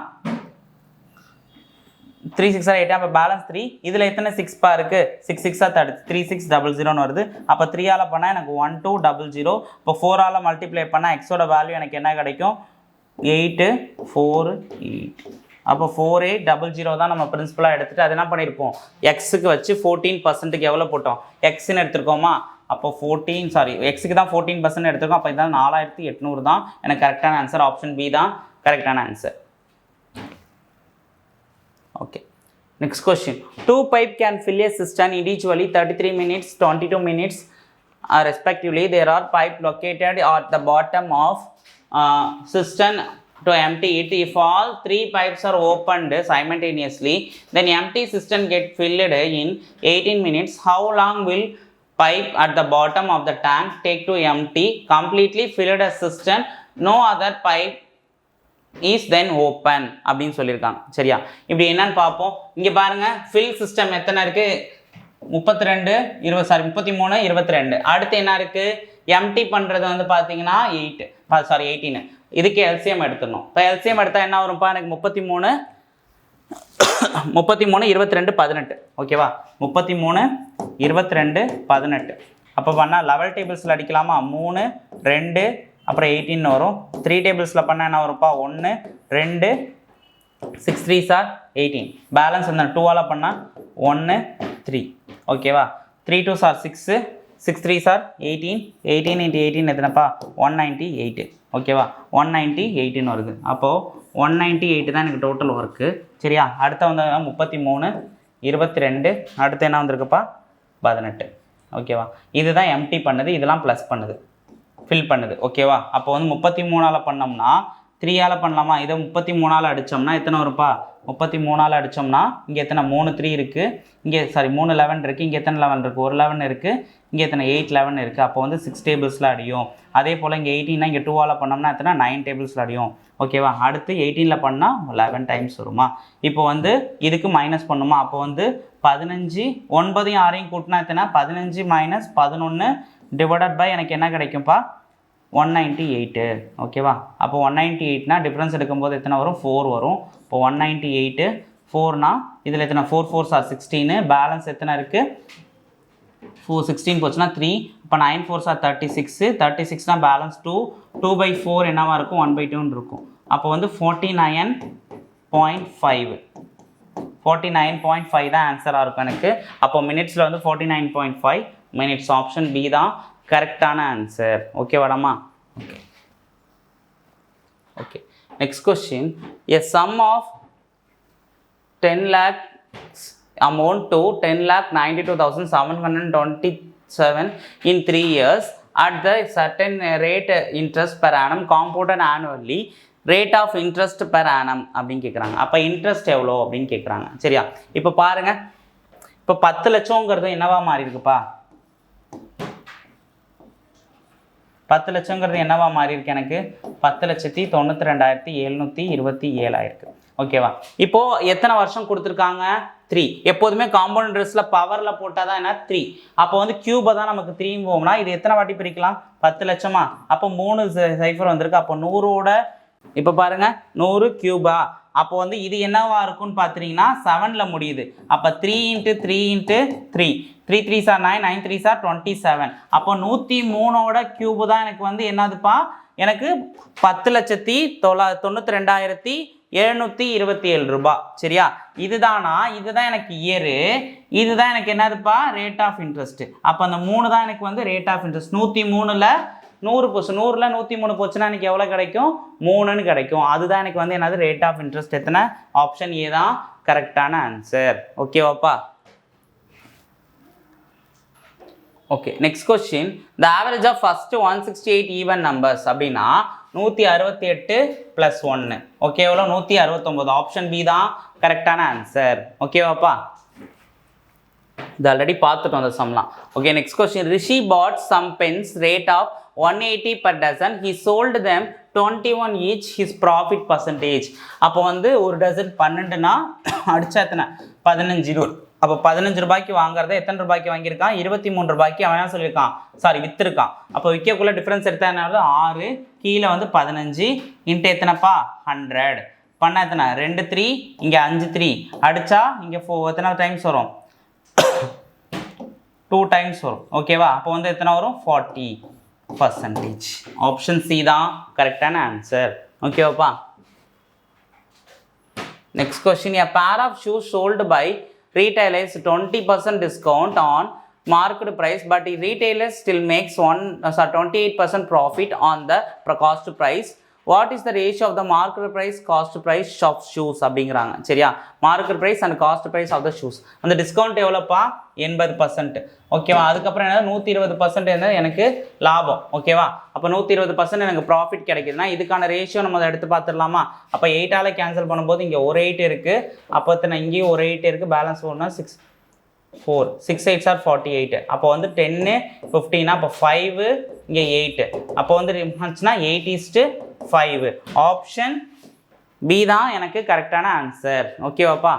3 6 8, அப்போ பேலன்ஸ் 3. இதில் எத்தனை 6 பா இருக்குது? 6 6 30, 3600 வருது. அப்போ 3ஆல் பண்ணால் எனக்கு 1200. இப்போ 4ஆல் மல்டிப்ளை பண்ணால் எக்ஸோட வேல்யூ எனக்கு என்ன கிடைக்கும்? 848. அப்போ 4800 தான் நம்ம பிரின்சிபலாக எடுத்துகிட்டு அது என்ன பண்ணியிருப்போம்? எக்ஸுக்கு வச்சு 14%க்கு எவ்வளோ போட்டோம்? எக்ஸ்ன்னு எடுத்துருக்கோமா? அப்போ எக்ஸுக்கு தான் 14% எடுத்துருக்கோம். அப்போ இதான் 4800 தான் எனக்கு கரெக்டான ஆன்சர். ஆப்ஷன் பி தான் கரெக்டான answer. Okay, next question. 2 pipe can fill a cistern individually 33 minutes, 22 minutes respectively. There are pipe located at the bottom of cistern to empty it. If all 3 pipes are opened simultaneously, then empty cistern get filled in 18 minutes. How long will pipe at the bottom of the tank take to empty completely filled a cistern? No other pipe is then open அப்படின்னு சொல்லியிருக்காங்க. சரியா? இப்படி என்னன்னு பார்ப்போம். இங்கே பாருங்கள், fill system எத்தனை இருக்குது? 33 22. அடுத்து என்ன இருக்குது? எம்டி பண்ணுறது வந்து பார்த்தீங்கன்னா 18. இதுக்கு எல்சிஎம் எடுத்துடணும். இப்போ எல்சிஎம் எடுத்தால் என்ன வரும்ப்பா? எனக்கு 33 22 18. ஓகேவா? 33 22 18. அப்போ பண்ணால் 11 டேபிள்ஸில் அடிக்கலாமா? 3 2 அப்புறம் 18 வரும். 3 டேபிள்ஸில் பண்ணால் என்ன வரும்ப்பா? 1 2 6 3 சார் 18. பேலன்ஸ் இந்த 2ஆல் பண்ணால் 1 3. ஓகேவா? 3 2 சார் 6 6 3 சார் 18. 18 × 18 எத்தனைப்பா? 198. ஓகேவா? 198 வருது. அப்போது 198 தான் எனக்கு டோட்டல் ஒர்க்கு. சரியா? அடுத்த வந்து 33 22. அடுத்து என்ன வந்திருக்குப்பா? 18. ஓகேவா? இதுதான் எம்டி பண்ணுது, இதெல்லாம் ப்ளஸ் பண்ணுது, ஃபில் பண்ணுது. ஓகேவா? அப்போ வந்து 33ஆல் பண்ணோம்னா 3ஆல் பண்ணலாமா? இதை 33ஆல் அடித்தோம்னா எத்தனை வரும்ப்பா? 33ஆல் அடித்தோம்னா இங்கே எத்தனை? 3 3 இருக்குது, இங்கே 3 11 இருக்குது, இங்கே எத்தனை 11 இருக்குது? ஒரு 11 இருக்குது, இங்கே எத்தனை? 8 11 இருக்குது. அப்போ வந்து 6 டேபிள்ஸில் அடியும். அதே போல் இங்கே 18 இங்கே 2ஆல் பண்ணோம்னா எத்தனை? 9 டேபிள்ஸில் அடியும். ஓகேவா? அடுத்து 18ல் பண்ணால் 11 டைம்ஸ் வருமா? இப்போ வந்து இதுக்கு மைனஸ் பண்ணுமா? அப்போ வந்து 15 9 6 கூட்டினா எத்தனை? 15 மைனஸ் 11 டிவைடட் பை எனக்கு என்ன கிடைக்கும்ப்பா? 198. ஓகேவா? அப்போ 198னா டிஃப்ரென்ஸ் எடுக்கும்போது எத்தனை வரும்? 4 வரும். இப்போ 198 4னா இதில் எத்தனை? 4 4 சார் 16. பேலன்ஸ் எத்தனை இருக்குது? 16 போச்சுன்னா 3. இப்போ 9 4 சார் 36. 36னா பேலன்ஸ் 2. 2/4 என்னவா இருக்கும்? 1/2 இருக்கும். அப்போ வந்து 49.5. 49.5 தான் ஆன்சராக இருக்கும் எனக்கு. அப்போ மினிட்ஸில் வந்து 49.5 மினிட்ஸ். ஆப்ஷன் பி தான் கரெக்டான ஆன்சர். ஓகே வாடாமா? Okay, next question. A sum of 10 lakh amount to 10,92,727 in 3 years at the certain rate interest per annum compounded annually. Rate of interest per annum அப்படின்னு கேட்குறாங்க. அப்போ இன்ட்ரெஸ்ட் எவ்வளோ அப்படின்னு கேட்குறாங்க. சரியா? இப்போ பாருங்கள், இப்போ 10 லட்சங்கிறது என்னவா மாறி இருக்குப்பா? 10 லட்சங்கிறது என்னவா மாறி இருக்கு? எனக்கு 10,92,727 ஆயிருக்கு. ஓகேவா? இப்போ எத்தனை வருஷம் கொடுத்துருக்காங்க? 3. எப்போதுமே காம்பவுண்ட் இன்ட்ரெஸ்ட்ல பவர்ல போட்டால் தான் என்ன 3. அப்போ வந்து கியூபை தான் நமக்கு 3 போகும்னா இது எத்தனை வாட்டி பிரிக்கலாம்? 10 லட்சமா? அப்போ 3 சைஃபர் வந்திருக்கு. அப்போ 100ஓட இப்போ பாருங்க 100 கியூபா. அப்போ வந்து இது என்னவா இருக்கும்னு பார்த்துட்டீங்கன்னா 7ல முடியுது. அப்போ 3 × 3 × 3 3 3s are 9 9 3s are 27. அப்போ 103ஓட கியூபு தான் எனக்கு வந்து என்னதுப்பா? எனக்கு 10,92,727 ரூபாய். சரியா? இதுதானா? இதுதான் எனக்கு இயரு. இதுதான் எனக்கு என்னதுப்பா? Rate of interest. அப்போ அந்த 3 தான் எனக்கு வந்து ரேட் ஆஃப் இன்ட்ரெஸ்ட். 103ல் 100 போச்சு. 100ல் 103 போச்சுன்னா எனக்கு எவ்வளோ கிடைக்கும்? 3ன்னு கிடைக்கும். அதுதான் எனக்கு வந்து என்னது? Rate of interest. எத்தனை? ஆப்ஷன் ஏ தான் கரெக்டான ஆன்சர். ஓகேவாப்பா? Okay, next question. The average of first 168 even numbers அப்படின்னா 168 + 1. ஓகே, எவ்வளோ? 169. ஆப்ஷன் பி தான் கரெக்டான ஆன்சர். ஓகேவாப்பா? இது ஆல்ரெடி பார்த்துட்டோம் அந்த சம்லாம். Okay, next question. Rishi bought some pens rate of 180 per dozen. He sold them 21 each. His profit percentage. அப்போ வந்து ஒரு டசன் 12னா அடிச்சா எத்தனை? 15. அப்போ 15 ரூபாய்க்கு வாங்குறத எத்தனை ரூபாய்க்கு வாங்கியிருக்கான்? 23 ரூபாய்க்கு அவன் என்ன சொல்லியிருக்கான்? சாரி, விற்றுருக்கான். அப்போ விற்கக்குள்ள டிஃப்ரென்ஸ் எடுத்தா என்ன? 6 கீழே வந்து 15 இன்ட்டு எத்தனைப்பா? 100 பண்ண எத்தனை? 2 3 இங்கே 5 3 அடிச்சா இங்கே எத்தனை டைம்ஸ் வரும்? 2 டைம்ஸ் வரும். ஓகேவா? அப்போ வந்து எத்தனை வரும்? 40%. ஆப்ஷன் சி தான் கரெக்டான ஆன்சர். ஓகேவாப்பா? Next question. A pair of shoes sold by retailers 20% discount on market price, but retailers still makes 28% profit on the cost price. What is the ratio of the market price cost price of shoes அப்படிங்கிறாங்க. சரியா? Market price and cost price of the shoes. அந்த discount எவ்வளோப்பா? 80%. ஓகேவா? அதுக்கப்புறம் என்ன? 120% என்ன எனக்கு லாபம். ஓகேவா? அப்போ 120% எனக்கு ப்ராஃபிட் கிடைக்குதுன்னா இதுக்கான ரேஷியோ நம்ம அதை எடுத்து பார்த்துடலாமா? அப்போ 8ஆல் கேன்சல் பண்ணும்போது இங்கே ஒரு 8 இருக்குது. அப்போ எத்தனை? இங்கேயும் ஒரு 8 இருக்குது. பேலன்ஸ் ஒன்றா 4 6 8s are 48. அப்போ வந்து 10 15. அப்போ 5 இங்கே 8. அப்போ வந்து இருந்துச்சுன்னா 8:5. ஆப்ஷன் பி தான் எனக்கு கரெக்டான ஆன்சர். ஓகேவாப்பா?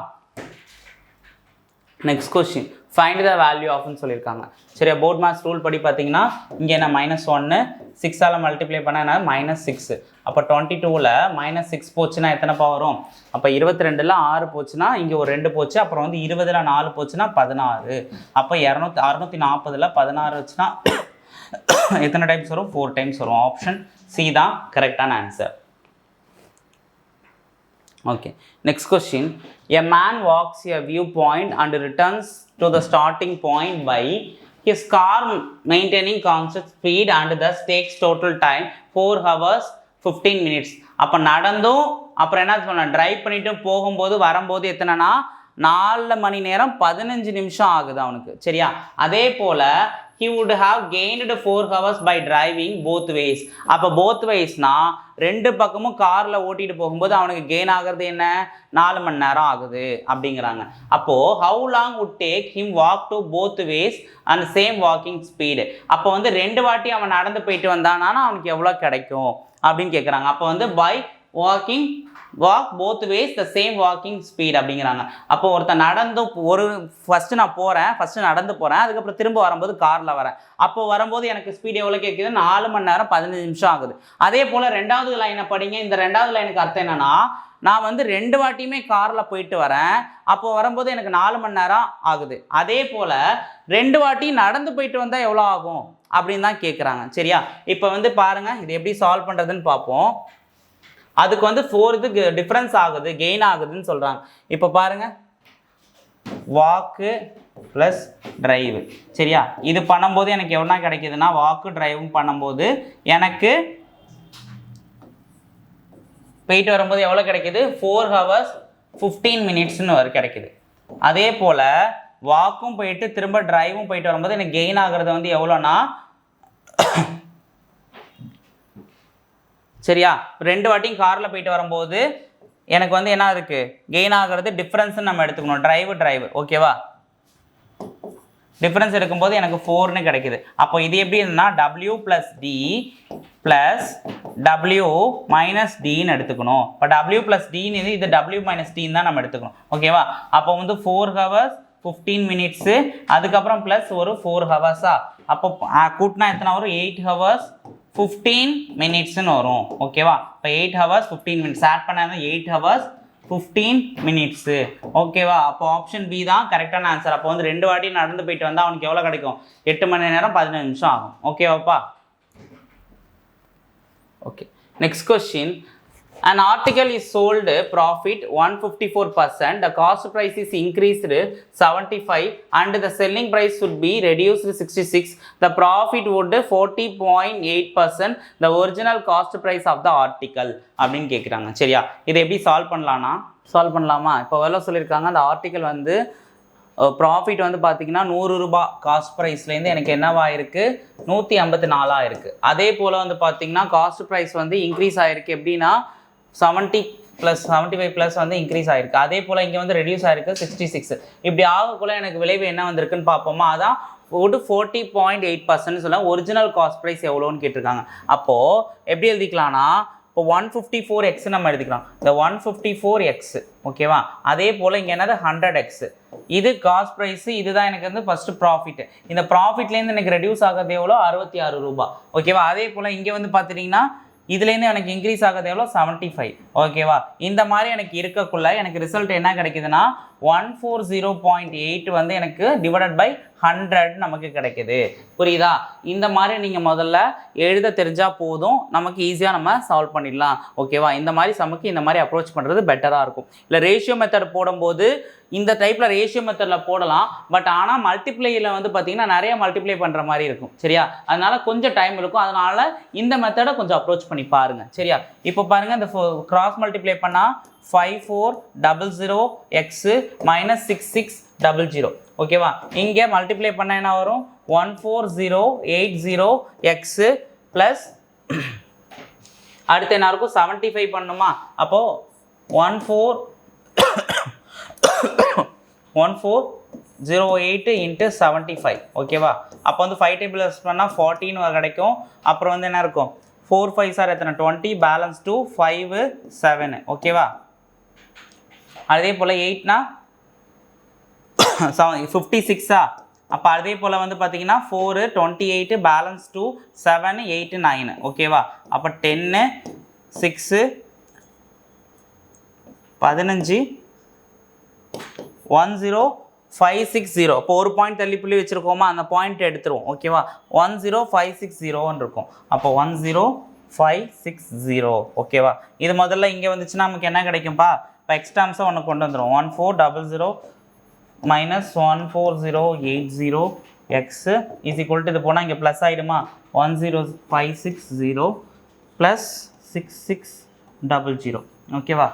Next question. Find the value ஆஃப்னு சொல்லியிருக்காங்க. சரியா? போர்ட் மேத்ஸ் ரூல் படி பார்த்தீங்கன்னா இங்கே என்ன? -1 6ஆல் மல்டிப்ளை பண்ணால் என்ன? -6. அப்போ 22ல் -6 போச்சுன்னா எத்தனைப்பா வரும்? அப்போ 22ல் 6 போச்சுன்னா இங்கே ஒரு 2 போச்சு. அப்புறம் வந்து 20ல் 4 போச்சுன்னா 16. அப்போ 640ல் 16 வச்சுன்னா எத்தனை டைம்ஸ் வரும்? 4 டைம்ஸ் வரும். ஆப்ஷன் சி தான் கரெக்டான answer. Okay, next question. A man walks a viewpoint and returns to the starting point by his car maintaining constant speed and thus takes total time 4 hours 15 minutes. அப்போ நடந்தும் அப்புறம் என்ன சொன்னால் drive பண்ணிட்டு போகும்போது வரும்போது எத்தனைனா 4 மணி நேரம் 15 நிமிஷம் ஆகுது அவனுக்கு. சரியா? அதே போல் he would have gained 4 hours by driving both ways. அப்போ both waysனா ரெண்டு பக்கமும் காரில் ஓட்டிட்டு போகும்போது அவனுக்கு கெயின் ஆகிறது என்ன? 4 மணி நேரம் ஆகுது அப்படிங்கிறாங்க. அப்போது how long would take him walk to both ways and same walking speed? அப்போ வந்து 2 வாட்டி அவன் நடந்து போயிட்டு வந்தானா அவனுக்கு எவ்வளோ கிடைக்கும் அப்படின்னு கேட்குறாங்க. அப்போ வந்து by walk both ways the same walking speed அப்படிங்கிறாங்க. அப்போ ஒருத்தன் நடந்து ஃபஸ்ட்டு நான் போகிறேன், ஃபஸ்ட்டு நடந்து போகிறேன், அதுக்கப்புறம் திரும்ப வரும்போது காரில் வரேன். அப்போ வரும்போது எனக்கு ஸ்பீட் எவ்வளோ கேட்குது? 4 மணி நேரம் 15 நிமிஷம் ஆகுது. அதே போல் 2வது லைனை படிங்க. இந்த 2வது லைனுக்கு அர்த்தம் என்னன்னா, நான் வந்து 2 வாட்டியுமே காரில் போயிட்டு வரேன், அப்போ வரும்போது எனக்கு 4 மணி நேரம் ஆகுது. அதே போல் 2 வாட்டி நடந்து போயிட்டு வந்தால் எவ்வளோ ஆகும் அப்படின்னு தான் கேட்குறாங்க. சரியா? இப்போ வந்து பாருங்கள், இது எப்படி சால்வ் பண்ணுறதுன்னு பார்ப்போம். அதுக்கு வந்து 4 இதுக்கு டிஃப்ரென்ஸ் ஆகுது, கெயின் ஆகுதுன்னு சொல்கிறாங்க. இப்போ பாருங்கள், வாக்கு ப்ளஸ் ட்ரைவு. சரியா? இது பண்ணும்போது எனக்கு எவ்வளோ கிடைக்குதுன்னா, வாக்கு ட்ரைவும் பண்ணும்போது எனக்கு போயிட்டு வரும்போது எவ்வளோ கிடைக்குது? 4 hours 15 minutesன்னு கிடைக்குது. அதே போல் வாக்கும் போயிட்டு திரும்ப ட்ரைவும் போயிட்டு வரும்போது எனக்கு கெயின் ஆகிறது வந்து எவ்வளோனா, சரியா, 2 வாட்டியும் காரில் போயிட்டு வரும்போது எனக்கு வந்து என்ன இருக்குது? கெயின் ஆகிறது டிஃப்ரென்ஸ்ன்னு நம்ம எடுத்துக்கணும். ட்ரைவு. ஓகேவா? டிஃபரன்ஸ் எடுக்கும்போது எனக்கு 4ன்னு கிடைக்குது. அப்போ இது எப்படி இருந்ததுன்னா W + D ப்ளஸ் W - Dன்னு எடுத்துக்கணும். இப்போ W + Dன்னு இது W - Dன்னு தான் நம்ம எடுத்துக்கணும். ஓகேவா? அப்போ வந்து 4 ஹவர்ஸ் 15 மினிட்ஸு, அதுக்கப்புறம் ப்ளஸ் ஒரு 4 ஹவர்ஸா, அப்போ கூட்டினா எத்தனை வரும்? 8 ஹவர்ஸ் 15 மினிட்ஸ்ன்னு வரும். ஓகேவா? இப்போ 8 ஹவர்ஸ் 15 மினிட்ஸ் ஆட் பண்ணால் 8 ஹவர்ஸ் 15 மினிட்ஸு. ஓகேவா? அப்போ ஆப்ஷன் பி தான் கரெக்டான ஆன்சர். அப்போ வந்து 2 வாட்டி நடந்து போயிட்டு வந்தால் அவனுக்கு எவ்வளோ கிடைக்கும்? 8 மணி நேரம் 15 நிமிஷம் ஆகும். ஓகேவாப்பா? Okay. Next question. An article is sold profit 154%. The cost price is increased 75 and the selling price should be reduced 66. The profit would 40.8% the original cost price of the article. அப்படின்னு கேட்குறாங்க. சரியா? இதை எப்படி சால்வ் பண்ணலாமா? இப்போ எவ்வளோ சொல்லியிருக்காங்க? அந்த ஆர்டிக்கல் வந்து ப்ராஃபிட் வந்து பார்த்தீங்கன்னா 100 ரூபா காஸ்ட் ப்ரைஸ்லேருந்து எனக்கு என்னவா இருக்குது? 154 இருக்குது. அதே போல் வந்து பார்த்தீங்கன்னா காஸ்ட் ப்ரைஸ் வந்து இன்க்ரீஸ் ஆகிருக்கு. எப்படின்னா 70 + 75 வந்து இன்க்ரீஸ் ஆகிருக்கு. அதே போல் இங்கே வந்து ரெடியூஸ் ஆகிருக்கு 66. இப்படி ஆகக்குள்ள எனக்கு விளைவு என்ன வந்திருக்குன்னு பார்ப்போமா? அதான் 40.8% சொல்ல ஒரிஜினல் காஸ்ட் ப்ரைஸ் எவ்வளோன்னு கேட்டிருக்காங்க. அப்போது எப்படி எழுதிக்கலாம்னா, இப்போ 154x நம்ம எடுத்துக்கலாம். இந்த 154x ஓகேவா? அதே போல் இங்கே என்னது 100x. இது காஸ்ட் ப்ரைஸு, இதுதான் எனக்கு வந்து ஃபஸ்ட்டு ப்ராஃபிட். இந்த ப்ராஃபிட்லேருந்து எனக்கு ரெடியூஸ் ஆகிறது எவ்வளோ? 66 ரூபா. ஓகேவா? அதே போல் இங்கே வந்து பார்த்துட்டிங்கன்னா இதுலேருந்து எனக்கு இன்க்ரீஸ் ஆகிறது எவ்வளோ? 75. ஓகேவா? இந்த மாதிரி எனக்கு இருக்கக்குள்ள எனக்கு ரிசல்ட் என்ன கிடைக்குதுன்னா 140.8 வந்து எனக்கு டிவைடட் பை 100 நமக்கு கிடைக்குது. புரியுதா? இந்த மாதிரி நீங்கள் முதல்ல எழுத தெரிஞ்சால் போதும், நமக்கு ஈஸியாக நம்ம சால்வ் பண்ணிடலாம். ஓகேவா? இந்த மாதிரி சமக்கு இந்த மாதிரி அப்ரோச் பண்ணுறது பெட்டராக இருக்கும். இல்லை ரேஷியோ மெத்தட் போடும்போது இந்த டைப்பில் ரேஷியோ மெத்தடில் போடலாம். பட் ஆனால் மல்டிப்ளையில் வந்து பார்த்திங்கன்னா நிறைய மல்டிப்ளை பண்ணுற மாதிரி இருக்கும். சரியா? அதனால் கொஞ்சம் டைம் இருக்கும். அதனால் இந்த மெத்தடை கொஞ்சம் அப்ரோச் பண்ணி பாருங்கள். சரியா? இப்போ பாருங்கள், இந்த கிராஸ் மல்டிப்ளை பண்ணால் 5400x - 6600. ஓகேவா? இங்கே மல்டிப்ளை பண்ண என்ன வரும்? 14080x ப்ளஸ் அடுத்து என்ன இருக்கும்? 75 பண்ணுமா? அப்போது 1408 × 75. ஓகேவா? அப்போ வந்து 5 டேபிள்ஸ் பண்ணால் 14 கிடைக்கும். அப்புறம் வந்து என்ன இருக்கும்? 4 5 சார் எத்தனை? 20, பேலன்ஸ் 2 5 7. ஓகேவா? அதே போல் 8னா 56. அப்போ அதே போல் வந்து பார்த்தீங்கன்னா 4 28, பேலன்ஸ் 2 7 8 9. ஓகேவா? அப்போ 10 6 15 10560. இப்போ ஒரு பாயிண்ட் தள்ளி புள்ளி வச்சுருக்கோமா? அந்த பாயிண்ட் எடுத்துருவோம். ஓகேவா? 10560 இருக்கும். அப்போ 10560. ஓகேவா? இது முதல்ல இங்கே வந்துச்சுன்னா நமக்கு என்ன கிடைக்கும்பா? இப்போ எக்ஸ்ட்ராம்ஸை ஒன்று கொண்டு வந்துடும். 1400 - 14080x இஸ் ஈக்குவல் டு இது போனால் இங்கே ப்ளஸ் ஆகிடுமா? 10560 ப்ளஸ் 6600. ஓகேவா?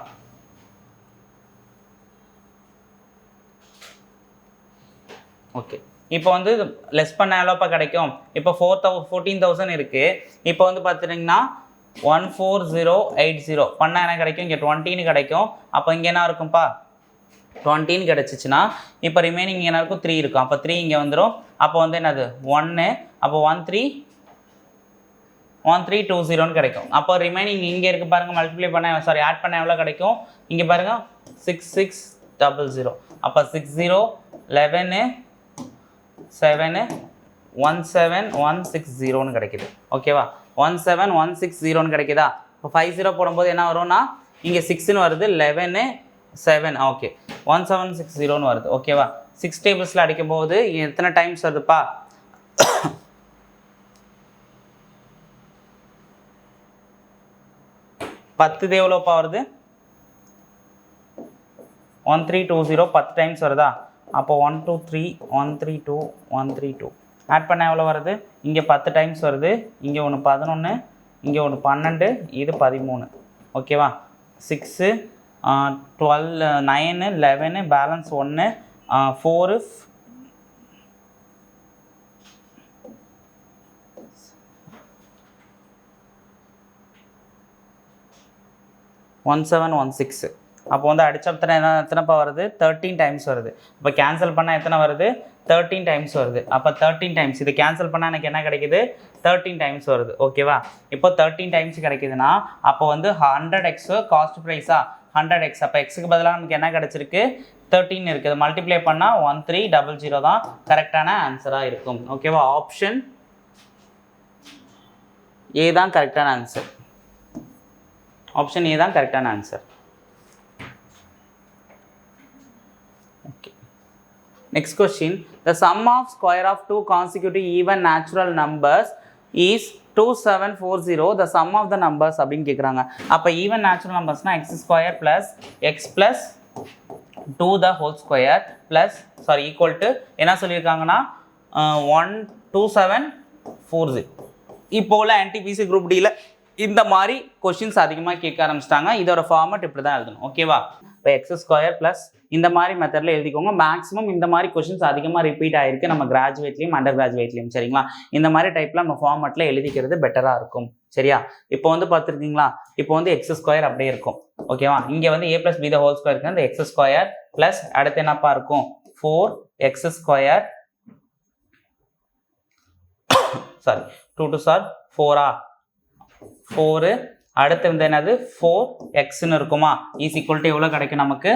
ஓகே. இப்போ வந்து லெஸ் பண்ண எவ்வளோப்பா கிடைக்கும்? இப்போ 14,000 இருக்குது. இப்போ வந்து பார்த்துட்டிங்கன்னா 14080 பண்ணால் என்ன கிடைக்கும்? இங்கே 20ன்னு கிடைக்கும். அப்போ இங்கே என்ன இருக்கும்ப்பா? 20ன்னு கிடச்சிச்சின்னா இப்போ ரிமைனிங் என்ன இருக்கும்? 3 இருக்கும். அப்போ 3 இங்கே வந்துடும். அப்போ வந்து என்னது? 1. அப்போ 1320ன்னு கிடைக்கும். அப்போ ரிமைனிங் இங்கே இருக்குது பாருங்கள். மல்டிப்ளை பண்ண ஆட் பண்ண எவ்வளோ கிடைக்கும்? இங்கே பாருங்கள் 6600. அப்போ 60 11 7 17160ன்னு கிடைக்குது. ஓகேவா? 17160ன்னு கிடைக்குதா? இப்போ 50 போடும்போது என்ன வரும்னா இங்கே 6ன்னு வருது, 11 7. ஓகே, 1760ன்னு வருது. ஓகேவா? 6 டேபிள்ஸில் அடிக்கும்போது எத்தனை டைம்ஸ் வருதுப்பா? 10 எவ்வளோப்பா வருது? 1320 10 டைம்ஸ் வருதா? அப்போ 123 132 132 ஆட் பண்ண எவ்வளோ வருது? இங்கே 10 டைம்ஸ் வருது. இங்கே ஒன்று 11, இங்கே ஒன்று 12, இது 13. ஓகேவா? 6 12 9 11 பேலன்ஸ் 1 4 1716. அப்போ வந்து அடிச்சப்போ எத்தனைப்பா வருது 13 டைம்ஸ் வருது. இப்போ கேன்சல் பண்ணால் எத்தனை வருது 13 டைம்ஸ் வருது. அப்போ 13 டைம்ஸ் இது கேன்சல் பண்ணால் எனக்கு என்ன கிடைக்குது 13 டைம்ஸ் வருது. ஓகேவா, இப்போ 13 டைம்ஸ் கிடைக்குதுன்னா அப்போ வந்து 100x காஸ்ட் ப்ரைஸா 100x. அப்போ எக்ஸுக்கு பதிலாக நமக்கு என்ன கிடச்சிருக்கு 13 இருக்குது. மல்டிப்ளை பண்ணால் 1300 தான் கரெக்டான ஆன்சராக இருக்கும். ஓகேவா, ஆப்ஷன் ஏ தான் கரெக்டான ஆன்சர். ஆப்ஷன் ஏ தான் கரெக்டான answer. Okay, next question. The sum of square of two consecutive even natural numbers is 2740. The sum of the numbers அப்படின்னு கேட்குறாங்க. அப்போ ஈவன் நேச்சுரல் நம்பர்ஸ்னால் x square plus x plus 2 the whole square plus equal to என்ன சொல்லியிருக்காங்கன்னா 12740. இப்போ உள்ள NTPC group டியில் இந்த மாதிரி கொஷின்ஸ் அதிகமாக கேட்க ஆரம்பிச்சிட்டாங்க. இதோட ஃபார்மட் இப்படி தான் எழுதணும். ஓகேவா, இப்போ எக்ஸ் ஸ்கொயர் ப்ளஸ் இந்த மாதிரி மெத்தடில் எழுதிக்கோங்க. மேக்ஸிமம் இந்த மாதிரி கொஷின்ஸ் அதிகமாக ரிப்பீட் ஆகிருக்கு நம்ம கிராஜுவேட்லேயும் அண்டர் கிராஜுவேட்லேயும். சரிங்களா, இந்த மாதிரி டைப்பில் நம்ம ஃபார்மட்டில் எழுதிக்கிறது பெட்டராக இருக்கும். சரியா, இப்போ வந்து பார்த்துருக்கீங்களா, இப்போ வந்து எக்ஸ் ஸ்கொயர் அப்படியே இருக்கும். ஓகேவா, இங்கே வந்து a + b the whole square இருக்குது. இந்த எக்ஸ் ஸ்கொயர் ப்ளஸ் அடுத்து என்னப்பா இருக்கும் 4x ஸ்கொயர் 2 2 4 4 அடுத்து வந்து என்னது 4xன்னு இருக்குமா இஸ் ஈக்குவல் டு எவ்வளோ கிடைக்கும் நமக்கு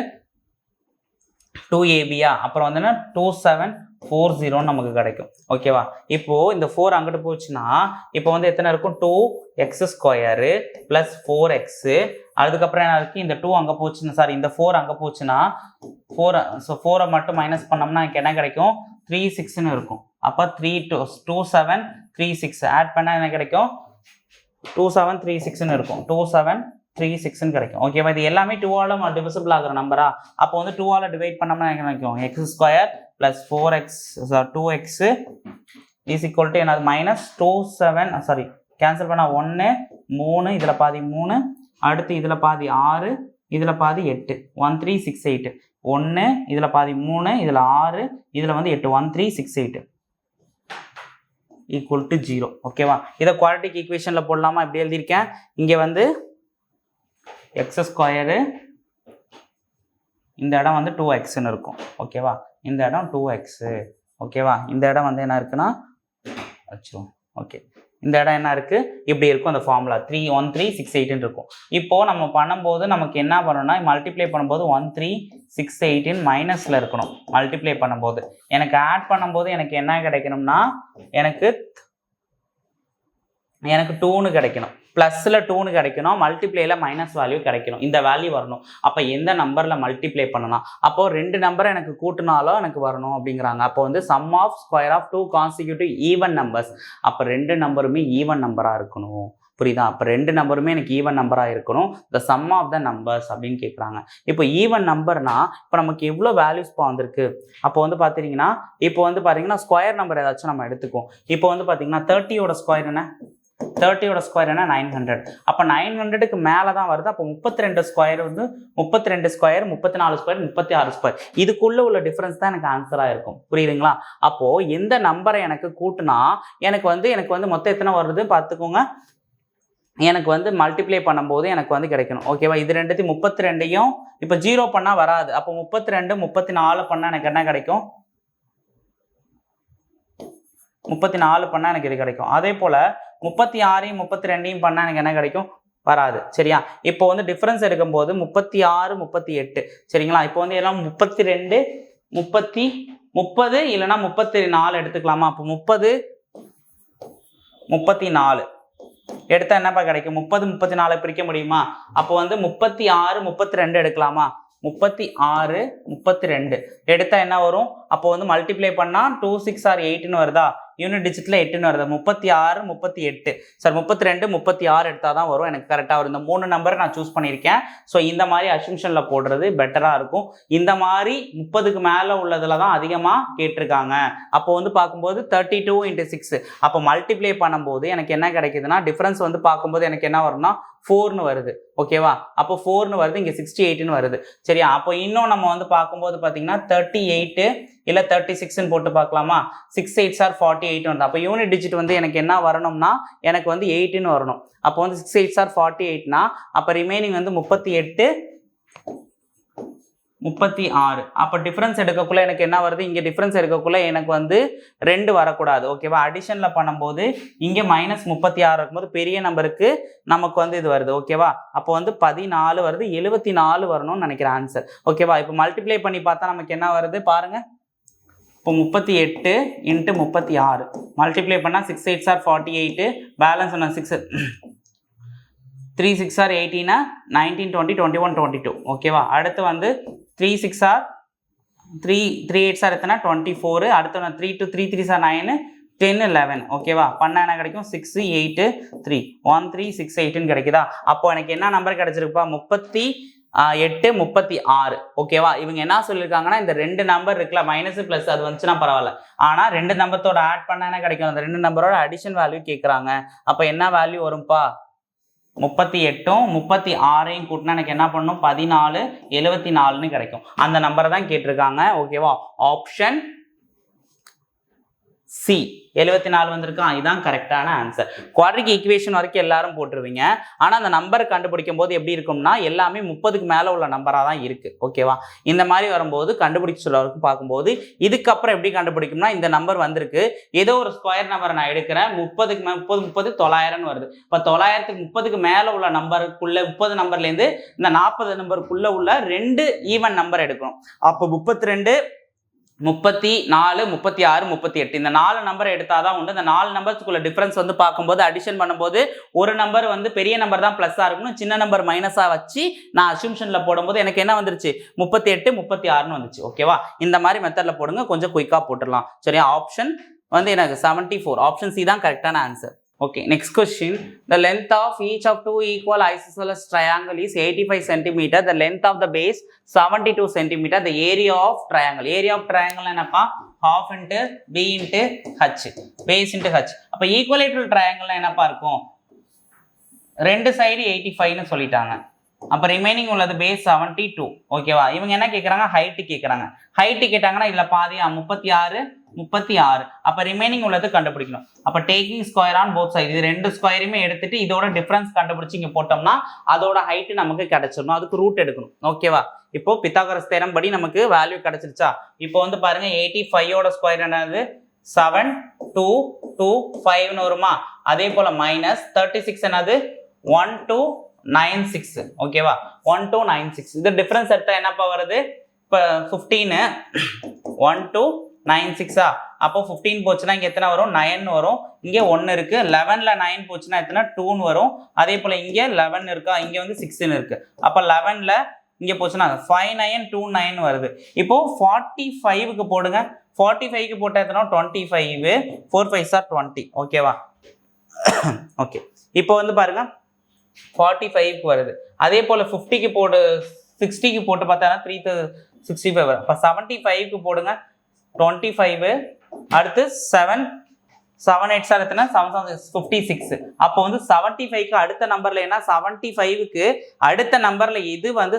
2ab. அப்புறம் வந்து என்ன 2740 நமக்கு கிடைக்கும். ஓகேவா, இப்போ இந்த 4 அங்கிட்டு போச்சுன்னா இப்போ வந்து எத்தனை இருக்கும் 2x ஸ்கொயரு ப்ளஸ் 4x. அதுக்கப்புறம் என்ன இருக்குது இந்த 2 அங்கே போச்சுன்னா இந்த 4 அங்கே போச்சுன்னா 4 மட்டும் மைனஸ் பண்ணோம்னா எனக்கு என்ன கிடைக்கும் 36ன்னு இருக்கும். அப்போ 2736 ஆட் பண்ணால் என்ன கிடைக்கும் 2736ன்னு இருக்கும். 2736ன்னு கிடைக்கும். ஓகேவா, இது எல்லாமே 2ஆல் டிவிசிபிள் ஆகிற நம்பரா. அப்போ வந்து 2ஆல் டிவைட் பண்ணோம்னா என்ன கிடைக்கும் X square plus 4x 2x is equal to என்னது மைனஸ் 27 கேன்சல் பண்ணால் 1 3 இதில் பாதி 3 அடுத்து இதில் பாதி 6 இதில் பாதி 8 1368 1 இதில் பாதி 3 இதில் 6 இதில் வந்து 8 1368 ஈக்குவல் டு 0. ஓகேவா, இதை குவாட்ரிட்டிக் ஈக்குவேஷனில் போடலாமா, இப்படி எழுதியிருக்கேன். இங்கே வந்து எக்ஸ் ஸ்கொயரு இந்த இடம் வந்து 2xன்னு இருக்கும். ஓகேவா, இந்த இடம் 2x. ஓகேவா, இந்த இடம் வந்து என்ன இருக்குன்னா வச்சுருவோம். ஓகே, இந்த இடம் என்ன இருக்குது இப்படி இருக்கும். அந்த ஃபார்முலா 1368 இருக்கும். இப்போது நம்ம பண்ணும்போது நமக்கு என்ன பண்ணணும்னா மல்டிப்ளை பண்ணும்போது 1368 மைனஸில் இருக்கணும். மல்டிப்ளை பண்ணும்போது எனக்கு ஆட் பண்ணும்போது எனக்கு என்ன கிடைக்கணும்னா எனக்கு 2ன்னு கிடைக்கணும். ப்ளஸில் 2ன்னு கிடைக்கணும், மல்டிப்ளேயில் மைனஸ் வேல்யூ கிடைக்கணும். இந்த வேல்யூ வரணும். அப்போ எந்த நம்பரில் மல்டிப்ளை பண்ணலாம், அப்போது 2 நம்பரை எனக்கு கூட்டினாலும் எனக்கு வரணும் அப்படிங்கிறாங்க. அப்போ வந்து sum of square of 2 consecutive even numbers. அப்போ 2 நம்பருமே ஈவன் நம்பராக இருக்கணும். புரியுதா, அப்போ 2 நம்பருமே எனக்கு ஈவன் நம்பராக இருக்கணும். The sum of the numbers அப்படின்னு கேட்குறாங்க. இப்போ ஈவன் நம்பர்னா இப்போ நமக்கு எவ்வளோ வேல்யூஸ் வந்திருக்கு. அப்போ வந்து பார்த்தீங்கன்னா இப்போ வந்து பார்த்தீங்கன்னா ஸ்கொயர் நம்பர் ஏதாச்சும் நம்ம எடுத்துக்குவோம். இப்போ வந்து பார்த்தீங்கன்னா 30யோட ஸ்கொயர் என்ன 30யோட ஸ்கொயர் என்ன 900. அப்போ 900க்கு மேலே தான் வருது. அப்போ 32 ஸ்கொயர் வந்து 32 ஸ்கொயர் 34 ஸ்கொயர் 36 ஸ்கொயர் இதுக்குள்ளே உள்ள டிஃப்ரென்ஸ் தான் எனக்கு ஆன்சராக இருக்கும். புரியுதுங்களா, அப்போது எந்த நம்பரை எனக்கு கூட்டினா எனக்கு வந்து மொத்தம் எத்தனை வருது பார்த்துக்கோங்க. எனக்கு வந்து மல்டிப்ளை பண்ணும்போது எனக்கு வந்து கிடைக்கணும். ஓகேவா, இது 32யும் இப்போ 0 பண்ணால் வராது. அப்போ 32 34 பண்ணால் எனக்கு என்ன கிடைக்கும் 34 பண்ணால் எனக்கு இது கிடைக்கும். அதே போல் 36யும் 32யும் பண்ணால் எனக்கு என்ன கிடைக்கும் வராது. சரியா, இப்போ வந்து டிஃப்ரென்ஸ் எடுக்கும்போது 36 38 சரிங்களா. இப்போ வந்து எல்லாம் 32 30 இல்லைன்னா 34 எடுத்துக்கலாமா. அப்போ 30 34 எடுத்தா என்னப்பா கிடைக்கும் 30 34 பிரிக்க முடியுமா. அப்போ வந்து 36 32 எடுக்கலாமா. 36 32 எடுத்தா என்ன வரும். அப்போ வந்து மல்டிப்ளை பண்ணா 2 6 or 8ன்னு வருதா. யூனிட் டிஜிட்ல 8ன்னு வருது. 36 38 32 36 எடுத்தா தான் வரும். எனக்கு கரெக்டாக வரும். இந்த 3 நம்பரை நான் சூஸ் பண்ணியிருக்கேன். ஸோ இந்த மாதிரி அசம்ஷன்ல போடுறது பெட்டராக இருக்கும். இந்த மாதிரி 30க்கு மேலே உள்ளதுல தான் அதிகமாக கேட்டிருக்காங்க. அப்போ வந்து பார்க்கும்போது 32 × 6 அப்போ மல்டிப்ளை பண்ணும்போது எனக்கு என்ன கிடைக்குதுன்னா டிஃபரன்ஸ் வந்து பார்க்கும்போது எனக்கு என்ன வரும்னா 4ன்னு வருது. ஓகேவா, அப்போ 4ன்னு வருது, இங்கே 68ன்னு வருது. சரியா, அப்போ இன்னும் நம்ம வந்து பார்க்கும்போது பார்த்தீங்கன்னா 38 இல்லை 36ன்னு போட்டு பார்க்கலாமா. 6 8s are 48 வருது. அப்போ யூனிட் டிஜிட் வந்து எனக்கு என்ன வரணும்னா எனக்கு வந்து 8ன்னு வரணும். அப்போ வந்து 6 8s are 48னா அப்போ ரிமைனிங் வந்து 38 36. அப்போ டிஃப்ரென்ஸ் எடுக்கக்குள்ள எனக்கு என்ன வருது, இங்கே டிஃப்ரென்ஸ் எடுக்கக்குள்ள எனக்கு வந்து 2 வரக்கூடாது. ஓகேவா, அடிஷனில் பண்ணும்போது இங்கே -36 இருக்கும்போது பெரிய நம்பருக்கு நமக்கு வந்து இது வருது. ஓகேவா, அப்போ வந்து 14 வருது, 74 வரணும்னு நினைக்கிறேன் ஆன்சர். ஓகேவா, இப்போ மல்டிப்ளை பண்ணி பார்த்தா நமக்கு என்ன வருது பாருங்க. இப்போ 38 × 36 மல்டிப்ளை பண்ணால் 6 8s are 48, பேலன்ஸ் என்ன 6 3 6 are 18, 19 20 21 22. ஓகேவா, அடுத்து வந்து 3 6 are 3 8s are எத்தனை 24, அடுத்து 3 2 3 3s are 9 10 11. ஓகேவா, பண்ண என்ன கிடைக்கும் 6 8 3 1 3 6 8 கிடைக்குதா. அப்போ எனக்கு என்ன நம்பர் கிடைச்சிருப்பா 38 36. ஓகேவா, இவங்க என்ன சொல்லியிருக்காங்கன்னா இந்த 2 நம்பர் இருக்குல்ல மைனஸ் பிளஸ் அது வந்துச்சுன்னா பரவாயில்ல, ஆனால் 2 நம்பரோட ஆட் பண்ண என்ன கிடைக்கும், அந்த 2 நம்பரோட அடிஷன் வேல்யூ கேட்குறாங்க. அப்போ என்ன வேல்யூ வரும்பா 38ம் 36ஐயும் கூட்டினா எனக்கு என்ன பண்ணும் 14 74ன்னு கிடைக்கும். அந்த நம்பரை தான் கேட்டிருக்காங்க. ஓகேவா, ஆப்ஷன் சி 74 வந்திருக்கா, இதுதான் கரெக்டான ஆன்சர். குவாட்ரிக் ஈக்குவேஷன் வரைக்கும் எல்லாரும் போட்டுருவீங்க, ஆனால் அந்த நம்பர் கண்டுபிடிக்கும் போது எப்படி இருக்கும்னா எல்லாமே 30க்கு மேலே உள்ள நம்பராக தான் இருக்கு. ஓகேவா, இந்த மாதிரி வரும்போது கண்டுபிடிக்க சொல்றவருக்கு பார்க்கும்போது இதுக்கப்புறம் எப்படி கண்டுபிடிக்கும்னா இந்த நம்பர் வந்திருக்கு, ஏதோ ஒரு ஸ்கொயர் நம்பரை நான் எடுக்கிறேன் 30க்கு 30 900 வருது. இப்போ 900க்கு 30க்கு மேலே உள்ள நம்பருக்குள்ள 30 நம்பர்லேருந்து இந்த 40 நம்பருக்குள்ள உள்ள 2 ஈவன் நம்பர் எடுக்கணும். அப்போ 32 34 36 38 இந்த 4 நம்பரை எடுத்தாதான் உண்டு. இந்த 4 நம்பர்ஸ்க்குள்ள டிஃபரன்ஸ் வந்து பார்க்கும்போது அடிஷன் பண்ணும்போது ஒரு நம்பர் வந்து பெரிய நம்பர் தான் பிளஸ்ஸா இருக்கணும், சின்ன நம்பர் மைனஸா வச்சு நான் அசம்ஷன்ல போடும்போது எனக்கு என்ன வந்துருச்சு 38 36ன்னு வந்துச்சு. ஓகேவா, இந்த மாதிரி மெத்தட்ல போடுங்க, கொஞ்சம் குயிக்கா போட்டுடலாம். சரியா, ஆப்ஷன் வந்து எனக்கு 74, ஆப்ஷன் சி தான் கரெக்டான answer. Okay, next question. The length of each of two equal isosceles triangle is 85 cm. The length of the base 72 cm. The area of triangle. Area of triangle என்னப்பா half into b into h. Base into h. அப்ப equilateral triangle என்னப்பா இருக்கும், ரெண்டு side 85ன்னு சொல்லிட்டாங்க. அப்ப remaining உள்ளது base 72. ஓகேவா, இவங்க என்ன கேட்கறாங்க ஹைட் கேட்கறாங்க. ஹைட் கேட்டாங்கன்னா இதுல பாதியா 36. அப்ப ரிமைனிங் உள்ளது கண்டுபிடிக்கணும். அப்ப taking square on both side, இது ரெண்டு ஸ்கொயரையுமே எடுத்துட்டு இதோட டிஃபரன்ஸ் கண்டுபிடிச்சு இங்க போட்டோம்னா அதோட ஹைட் நமக்கு கிடைச்சிடணும், அதுக்கு ரூட் எடுக்கணும். ஓகேவா, இப்போ பித்தாகரஸ் தேரம் படி நமக்கு வேல்யூ கிடைச்சிருச்சா. இப்போ வந்து பாருங்க 85ஓட ஸ்கொயர் என்னது 7 2 2 5ன்னு வருமா. அதே போல மைனஸ் 36 என்னது 1296. ஓகேவா, 1296 இது டிஃபரன்ஸ் எடுத்தா என்னப்பா வருது, இப்போ 15 1296 அப்போ 15 போச்சுன்னா இங்க எத்தனை வரும் 9 வரும், இங்க 1 இருக்கு, 11ல 9 போச்சுன்னா எத்தனை 2ன்னு வரும். அதே போல இங்க 11 இருக்கா, இங்க வந்து 6ன்னு இருக்கு. அப்ப 11ல இங்க போச்சுன்னா 5929 வருது. இப்போ 45க்கு போடுங்க, 45க்கு போட்டா எத்தனை 25 4 5s are 20. ஓகேவா, ஓகே இப்போ வந்து பாருங்க 45க்கு வருது. அதே போல 50க்கு போடு 60க்கு போட்டு பார்த்தா 365 வரும். அப்ப 75க்கு போடுங்க 25, அடுத்து 7 8s are எத்தனை 56. அப்போ வந்து 75க்கு அடுத்த நம்பர்ல என்ன 75க்கு அடுத்த நம்பர்ல இது வந்து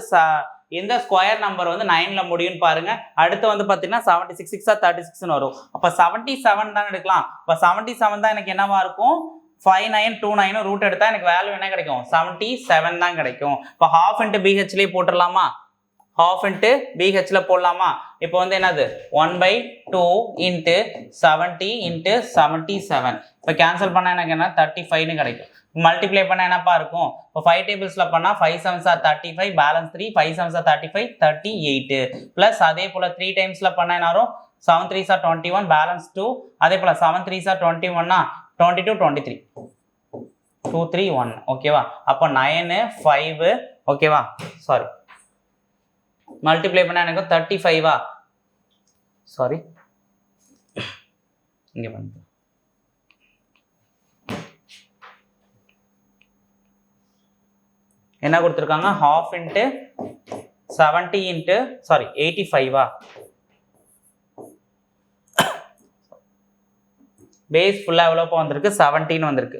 எந்த ஸ்கொயர் நம்பர் வந்து 9ல முடியும்னு பாருங்க. அடுத்து வந்து பாத்தீங்கன்னா 76 6 are 36ன்னு வரும். அப்ப 77 தான் எடுக்கலாம். அப்ப 77 தான் எனக்கு என்னவா இருக்கும் 5929 ரூட் எடுத்தா எனக்கு வேல்யூ என்ன கிடைக்கும் 77 தான் கிடைக்கும். இப்போ half into BHலயே போட்டுடலாமா, half into BHல போடலாமா. இப்போ வந்து என்னது 1/2 into 70 into 77. இப்போ கேன்சல் பண்ணா எனக்கு என்ன 35ன்னு கிடைக்கும். மல்டிப்ளை பண்ணா என்னப்பா இருக்கும், இப்போ 5 டேபிள்ஸ்ல பண்ணா 5 7s are 35, balance 3 5 7s are 35 38 plus அதே போல 3 டைம்ஸ்ல பண்ணா என்ன வரும் 7 3s are 21, பேலன்ஸ் 2 அதே போல 7 3s are 21 22 23 2 3 1. ஓகேவா, அப்போ 9 5 ஓகேவா, சாரி மல்டிப்ளை பண்ணா எனக்கு 35 சாரி இங்க வந்து என்ன கொடுத்துருக்காங்க half into 70 into sorry 85 base ஃபுல்லா எவ்வளவு வந்திருக்கு 17 வந்திருக்கு.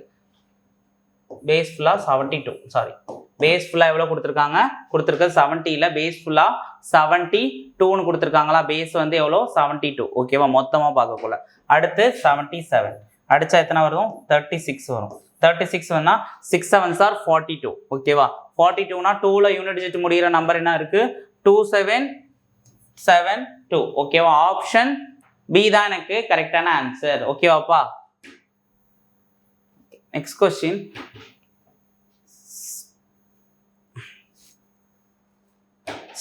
பேஸ் ஃபுல்லா 72 சாரி பேஸ் ஃபுல்லா எவ்வளவு கொடுத்துருக்காங்க கொடுத்துருக்க 70ல பேஸ் ஃபுல்லா 72ன்னு கொடுத்துருக்காங்களா. பேஸ் வந்து எவ்வளோ 72. ஓகேவா, மொத்தமா பார்க்கக்குள்ள அடுத்து 77 அடிச்சா எத்தனை வரும் 36 வரும். 36 வந்தா 6 7s are 42. ஓகேவா, 42னா 2ல யூனிட் டிஜிட் முடிகிற நம்பர் என்ன இருக்கு 27 7 2 ஓகேவா ஆப்ஷன் பி தான் எனக்கு கரெக்டான ஆன்சர் ஓகேவாப்பா next question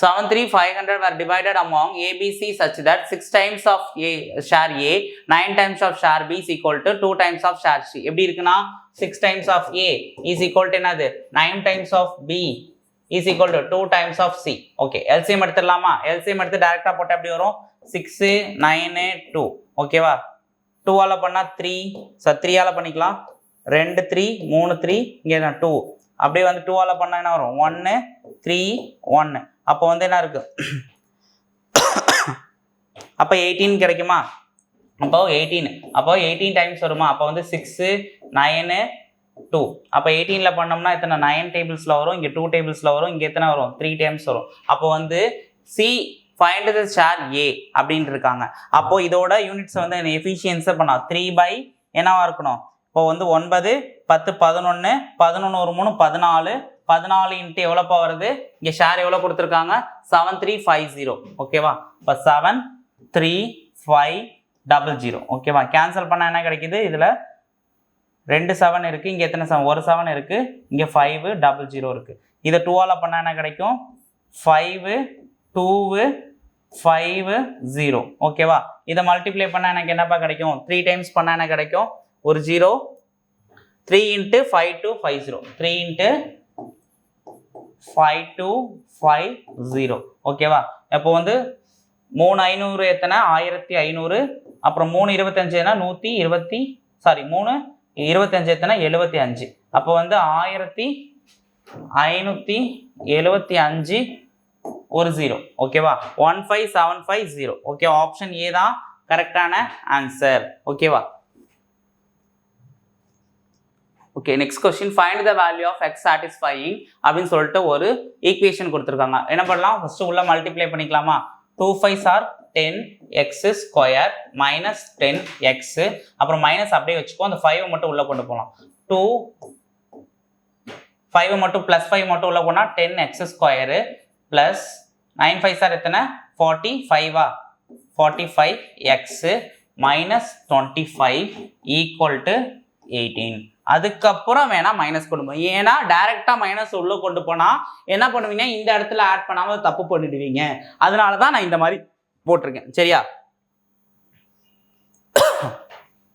seven three 500 were divided among A, B, C such that 6 times of A share A, 9 times of share B is equal to 2 times of share C. எப்படி இருக்குன்னா 6 times of A is equal to என்னது 9 times of B is equal to 2 times of C. Okay, LCM எடுத்துடலாமா? LCM எடுத்து டைரக்டா போட்டா எப்படி வரும் 6 9 2 ஓகேவா 2 ஆல பண்ணா 3 3 ஆல பண்ணிக்கலாம் 2 3 3 3 இங்க 2 அப்படியே வந்து 2 ஆல பண்ணா என்ன வரும் 1 3 1 அப்போ வந்து என்ன இருக்கு அப்போ 18 கிடைக்குமா அப்போ 18 டைம்ஸ் வருமா அப்போ வந்து 6 9 2 அப்போ 18ல பண்ணோம்னா எத்தனை 9 டேபிள்ஸ்ல வரும் இங்க 2 டேபிள்ஸ்ல வரும் இங்க எத்தனை வரும் 3 டைம்ஸ் வரும் அப்போ வந்து சி ஃபைண்ட் தி ஷேர் ஏ அப்படின்னு இருக்காங்க அப்போ இதோட யூனிட்ஸ் வந்து எஃபிஷியன்ஸை பண்ணா 3 என்னவா இருக்கணும் இப்போ வந்து 9 10 11 11 ஒரு 3 14 14 இன்ட்டு எவ்வளோப்பா வருது இங்கே ஷேர் எவ்வளோ கொடுத்துருக்காங்க 7350 ஓகேவா இப்போ 73500 ஓகேவா கேன்சல் பண்ணால் என்ன கிடைக்குது இதில் 2 7 இருக்குது இங்கே எத்தனை 7 ஒரு 7 இருக்குது இங்கே 500 இருக்குது இதை 2ஆல் பண்ணால் என்ன கிடைக்கும் 5250 ஓகேவா இதை மல்டிப்ளை பண்ணால் எனக்கு என்னப்பா கிடைக்கும் 3 டைம்ஸ் பண்ணால் என்ன கிடைக்கும் ஒரு 0 3 இன்ட்டு 5250 3 இன்ட்டு 5250 ஓகேவா இப்போ வந்து 3500 எத்தனை 1500 அப்புறம் 3 25 120 3 25 எத்தனை 75 அப்போ வந்து 1575 ஒரு 0 ஓகேவா 15750 ஓகே ஆப்ஷன் ஏ தான் கரெக்டான ஆன்சர் ஓகேவா okay next question find the value of x satisfying அப்படின்னு சொல்லிட்டு ஒரு ஈக்குவேஷன் கொடுத்துருக்காங்க என்ன பண்ணலாம் ஃபர்ஸ்ட் உள்ள மல்டிப்ளை பண்ணிக்கலாமா 2 5s are 10 X square minus 10 X அப்புறம் மைனஸ் அப்படியே வச்சுக்கோ அந்த 5 மட்டும் உள்ள கொண்டு போகலாம் 5 மட்டும் ப்ளஸ் 5 மட்டும் உள்ள போனால் 10 X square plus 9 5s are எத்தனை 45 எக்ஸ் மைனஸ் 25 ஈக்குவல் டு 18 அதுக்கப்புறம் வேணா மைனஸ் கொண்டு போகும் ஏன்னா டைரக்டா மைனஸ் உள்ள கொண்டு போனா என்ன பண்ணுவீங்க இந்த இடத்துல ஆட் பண்ணாம தப்பு பண்ணிடுவீங்க அதனாலதான் நான் இந்த மாதிரி போட்டிருக்கேன் சரியா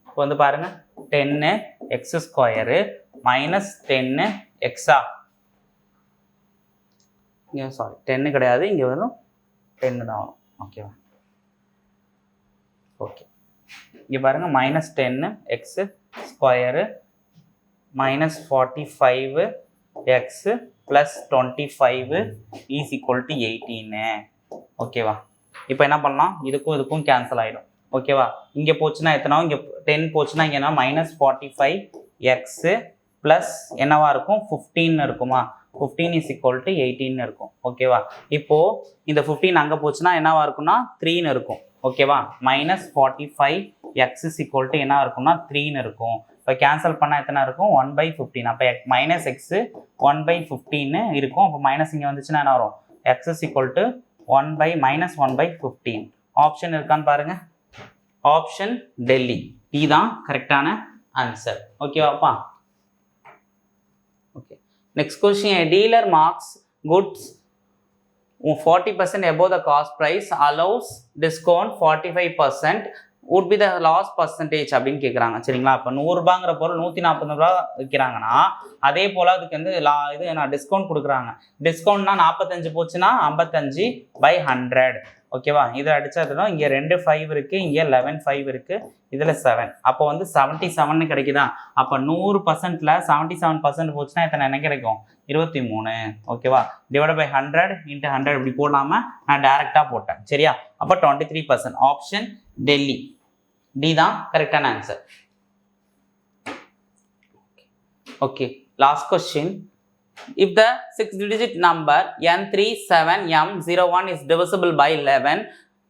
இப்போ வந்து பாருங்க 10 எக்ஸ் ஸ்கொயரு மைனஸ் 10 எக்ஸா சாரி 10 கிடையாது இங்க வரும் 10 தான் வரும் ஓகேவா ஓகே இங்க பாருங்க minus 10 X square minus 45 x plus 25 is equal to 18 ஓகேவா இப்போ என்ன பண்ணலாம் இதுக்கும் கேன்சல் ஆயிடும் ஓகேவா இங்க போச்சுன்னா எத்தனை இங்க 10 போச்சுன்னா இங்க என்ன minus 45 x plus என்னவா இருக்கும் 15 இருக்குமா 15 is equal to 18 இருக்கும் ஓகேவா இப்போ இந்த 15 அங்க போச்சுன்னா என்னவா இருக்கும்னா 3 இருக்கும் ஓகேவா minus 45 x is equal to என்ன இருக்கும்னா 3 இருக்கும் இப்போ கேன்சல் பண்ணால் எத்தனை இருக்கும் 1/15 அப்போ மைனஸ் எக்ஸு 1/15 இருக்கும் அப்போ மைனஸ் இங்கே வந்துச்சுன்னா என்ன வரும் x is equal to -1/15 option இருக்கான்னு பாருங்க ஆப்ஷன் டெல்லி டி தான் கரெக்டான ஆன்சர் ஓகேவாப்பா okay next question dealer marks goods 40% above the cost price allows discount 45% would be the loss percentage அப்படின்னு கேட்குறாங்க சரிங்களா இப்போ 100 ரூபாங்கிற பொருள் 140 ரூபா விற்கிறாங்கன்னா அதே போல் அதுக்கு வந்து இது என்ன டிஸ்கவுண்ட் கொடுக்குறாங்க டிஸ்கவுண்ட்னா 45 போச்சுன்னா 55/100 ஓகேவா இதை அடிச்சதுனா இங்கே 2 5 இருக்குது இங்கே 11 5 இருக்குது இதில் 7 அப்போ வந்து 77 கிடைக்குதா அப்போ 100%ல 77% போச்சுன்னா எத்தனை என்ன கிடைக்கும் 23 ஓகேவா டிவைட் பை 100 இன்ட்டு 100 இப்படி போடாம நான் டைரெக்டாக போட்டேன் சரியா அப்போ 23% ஆப்ஷன் டெல்லி டி தான் கரெக்டான answer okay last question if the 6-digit number n37m01 is divisible by 11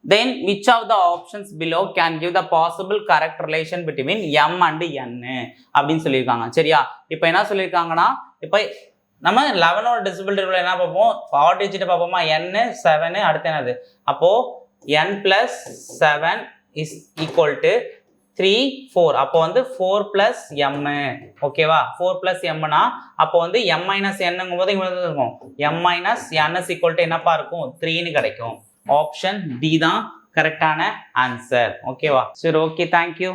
then which of the options below can give the possible correct relation between m and n அப்படின்னு சொல்லியிருக்காங்க சரியா இப்போ என்ன சொல்லியிருக்காங்கன்னா இப்போ நம்ம 11ஓட டிவிசிபிள் என்ன பார்ப்போம் 4 டிஜிட் பார்ப்போமா n 7 அடுத்து என்னது அப்போ n plus 7 is equal to 3 4 அப்போ வந்து 4 plus m ஓகேவா 4 plus m னா அப்போ வந்து m minus n ங்கும்போது இங்க வந்து இருக்கும் m minus n is equal to என்னப்பா இருக்கும் 3 ன்னு கிடைக்கும் ஆப்ஷன் டி தான் கரெக்டான ஆன்சர் ஓகேவா சரி ஓகே தேங்க்யூ